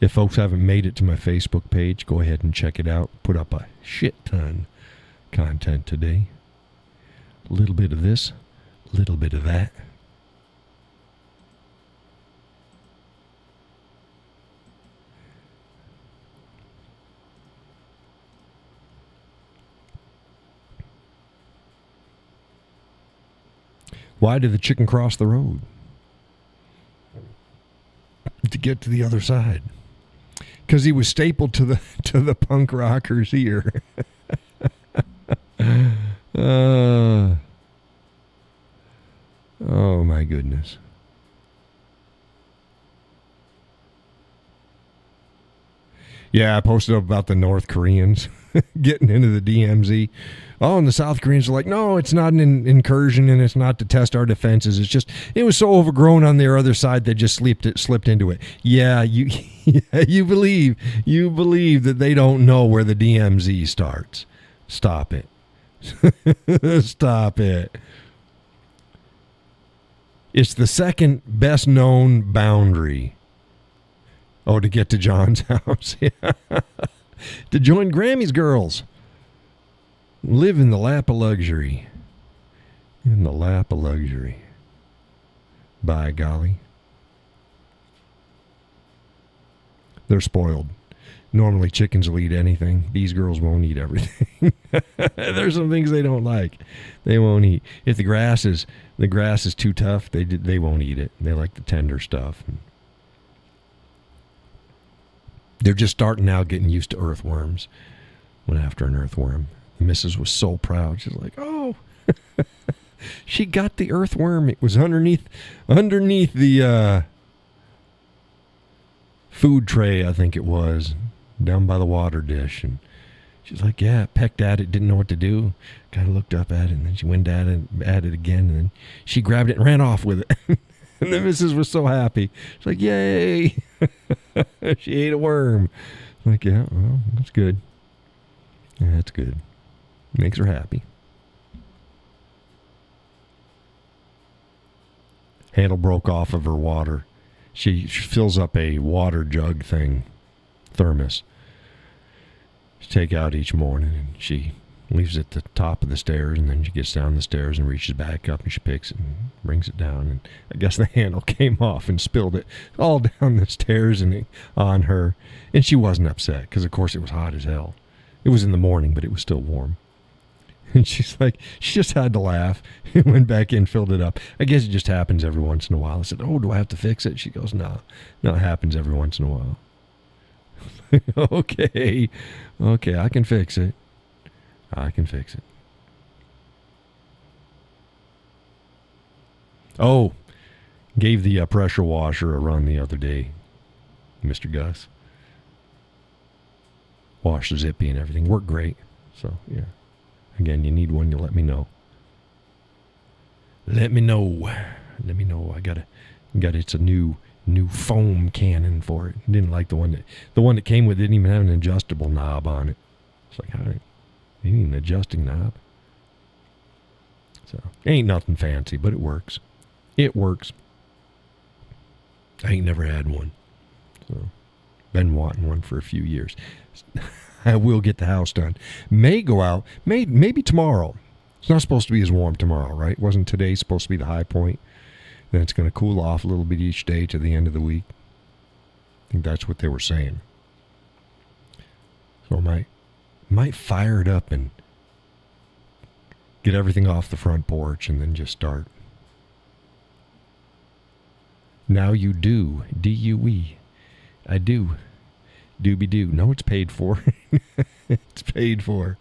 If folks haven't made it to my Facebook page, go ahead and check it out. Put up a shit ton of content today. A little bit of this, a little bit of that. Why did the chicken cross the road? To get to the other side. Because he was stapled to the punk rocker's ear. Oh my goodness. Yeah, I posted up about the North Koreans getting into the DMZ. Oh, and the South Koreans are like, no, it's not an incursion and it's not to test our defenses. It's just, it was so overgrown on their other side they just slipped into it. Yeah, you believe that they don't know where the DMZ starts. Stop it. Stop it. It's the second best known boundary. Oh, to get to John's house. To join Grammy's girls. Live in the lap of luxury. In the lap of luxury. By golly. They're spoiled. Normally chickens will eat anything. These girls won't eat everything. There's some things they don't like. They won't eat. If the grass is too tough, they won't eat it. They like the tender stuff. They're just starting out getting used to earthworms. Went after an earthworm. The missus was so proud. She's like, oh, she got the earthworm. It was underneath the food tray, I think it was, down by the water dish. And She's like, yeah, pecked at it, didn't know what to do. Kind of looked up at it, and then she went at it again, and then she grabbed it and ran off with it. And the missus was so happy. She's like, yay! She ate a worm. I'm like, yeah, well, that's good. Yeah, that's good. Makes her happy. Handle broke off of her water. She fills up a water jug thing, thermos. She take out each morning, and she leaves it at the top of the stairs, and then she gets down the stairs and reaches back up, and she picks it and brings it down, and I guess the handle came off and spilled it all down the stairs and on her, and she wasn't upset, because of course it was hot as hell. It was in the morning, but it was still warm. And she's like, she just had to laugh and went back in, filled it up. I guess it just happens every once in a while. I said, oh, do I have to fix it? She goes, no, it happens every once in a while. Okay, I can fix it. Oh, gave the pressure washer a run the other day, Mr. Gus. Washed the zippy and everything. Worked great. So, yeah. Again, you need one, you let me know. Let me know. I got it's a new foam cannon for it. Didn't like the one that came with it didn't even have an adjustable knob on it. It's like, all right, you need an adjusting knob. So, ain't nothing fancy, but it works. It works. I ain't never had one. So, been wanting one for a few years. I will get the house done. May go out, maybe tomorrow. It's not supposed to be as warm tomorrow, right? Wasn't today supposed to be the high point? Then it's going to cool off a little bit each day to the end of the week. I think that's what they were saying. So I might fire it up and get everything off the front porch and then just start. Now you do. D-U-E. I do. Doobie-doo. No, it's paid for. It's paid for.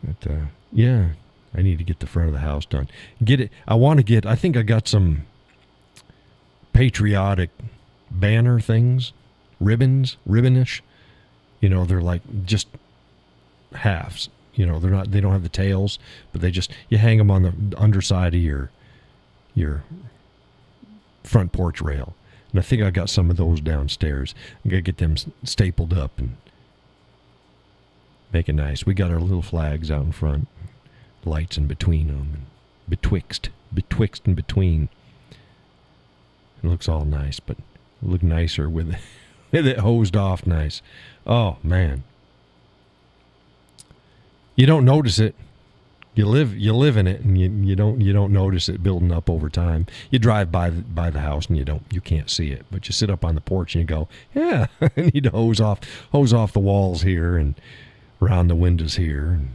But, yeah, I need to get the front of the house done. Get it. I think I got some patriotic banner things, ribbonish. You know, they're like just halves. You know, they don't have the tails, but you hang them on the underside of your front porch rail. And I think I got some of those downstairs. I'm going to get them stapled up and make it nice. We got our little flags out in front, lights in between them, and betwixt and between. It looks all nice, but it'll look nicer with it hosed off nice. Oh, man. You don't notice it. You live in it, and you don't notice it building up over time. You drive by the house and you can't see it, but you sit up on the porch and you go, yeah, I need to hose off the walls here and around the windows here, and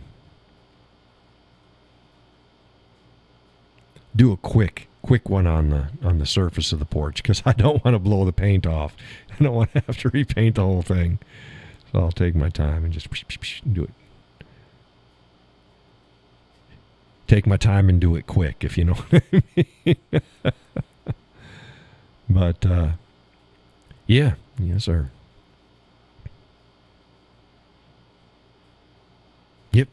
do a quick one on the surface of the porch, because I don't want to blow the paint off. I don't want to have to repaint the whole thing, so I'll take my time and just do it. Take my time and do it quick, if you know what I mean. But, yeah. Yes, sir. Yep.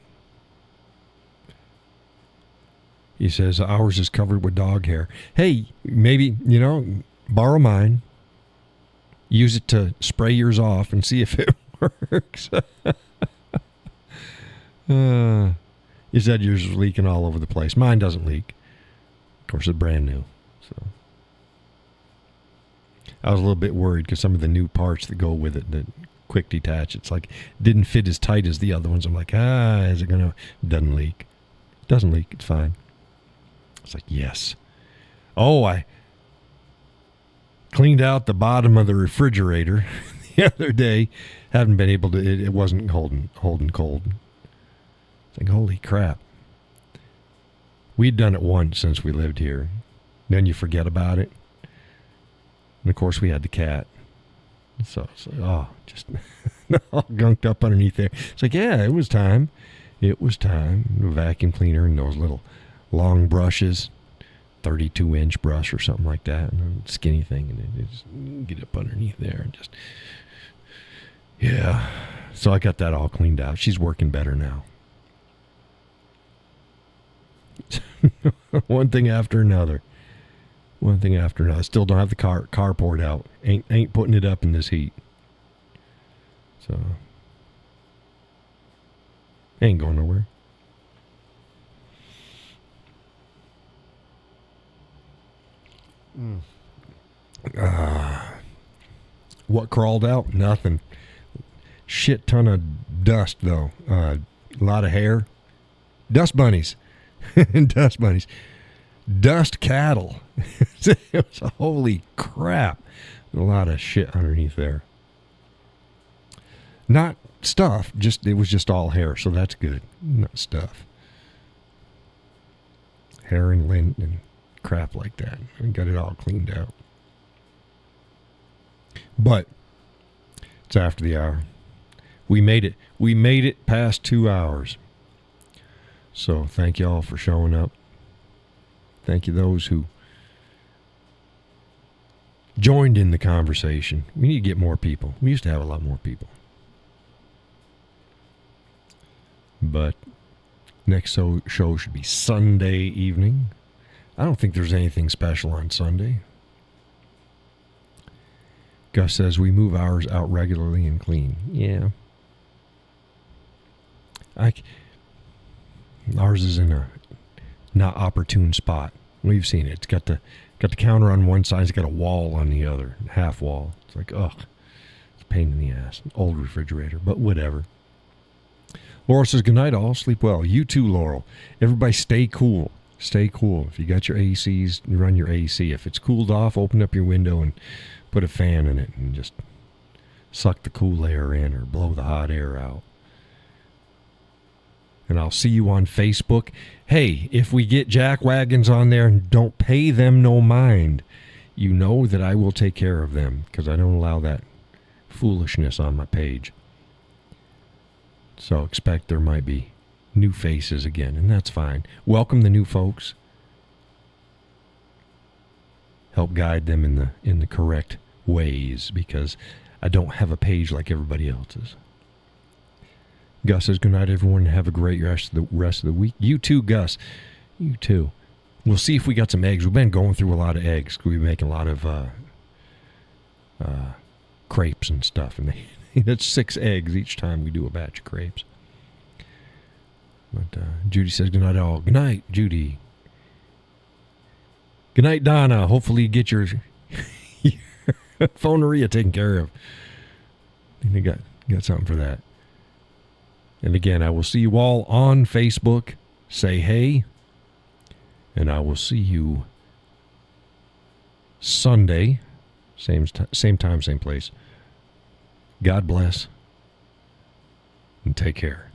He says ours is covered with dog hair. Hey, maybe, borrow mine. Use it to spray yours off and see if it works. You said yours was leaking all over the place. Mine doesn't leak. Of course, it's brand new. So I was a little bit worried because some of the new parts that go with it, that quick detach, it's like didn't fit as tight as the other ones. I'm like, is it gonna? Doesn't leak. Doesn't leak. It's fine. It's like, yes. Oh, I cleaned out the bottom of the refrigerator the other day. Haven't been able to. It wasn't holding cold. Like, holy crap. We'd done it once since we lived here. Then you forget about it. And of course we had the cat. So just all gunked up underneath there. It's like, yeah, it was time. It was time. A vacuum cleaner and those little long brushes, 32-inch brush or something like that, and a skinny thing, and it just get up underneath there and just Yeah. So I got that all cleaned out. She's working better now. One thing after another. One thing after another. Still don't have the carport out. Ain't putting it up in this heat. So ain't going nowhere. What crawled out? Nothing. Shit ton of dust though. A lot of hair. Dust bunnies. Dust bunnies. Dust cattle. It was, holy crap. A lot of shit underneath there. Not stuff, it was just all hair, so that's good. Not stuff. Hair and lint and crap like that. I got it all cleaned out. But it's after the hour. We made it. We made it past 2 hours. So thank you all for showing up. Thank you those who joined in the conversation. We need to get more people. We used to have a lot more people. But next show should be Sunday evening. I don't think there's anything special on Sunday. Gus says we move ours out regularly and clean. Yeah. Ours is in a not opportune spot. We've seen it. It's got the counter on one side. It's got a wall on the other, half wall. It's like, ugh, it's a pain in the ass. Old refrigerator, but whatever. Laurel says, good night all. Sleep well. You too, Laurel. Everybody stay cool. Stay cool. If you got your ACs, you run your AC. If it's cooled off, open up your window and put a fan in it and just suck the cool air in or blow the hot air out. And I'll see you on Facebook. Hey, if we get jackwagons on there, don't pay them no mind. You know that I will take care of them because I don't allow that foolishness on my page. So expect there might be new faces again, and that's fine. Welcome the new folks. Help guide them in the correct ways because I don't have a page like everybody else's. Gus says, good night, everyone. Have a great rest of the week. You too, Gus. You too. We'll see if we got some eggs. We've been going through a lot of eggs. We've been making a lot of crepes and stuff. And that's 6 eggs each time we do a batch of crepes. But Judy says, good night, all. Good night, Judy. Good night, Donna. Hopefully you get your phoneria taken care of. You got something for that. And again, I will see you all on Facebook. Say hey. And I will see you Sunday. Same time, same place. God bless. And take care.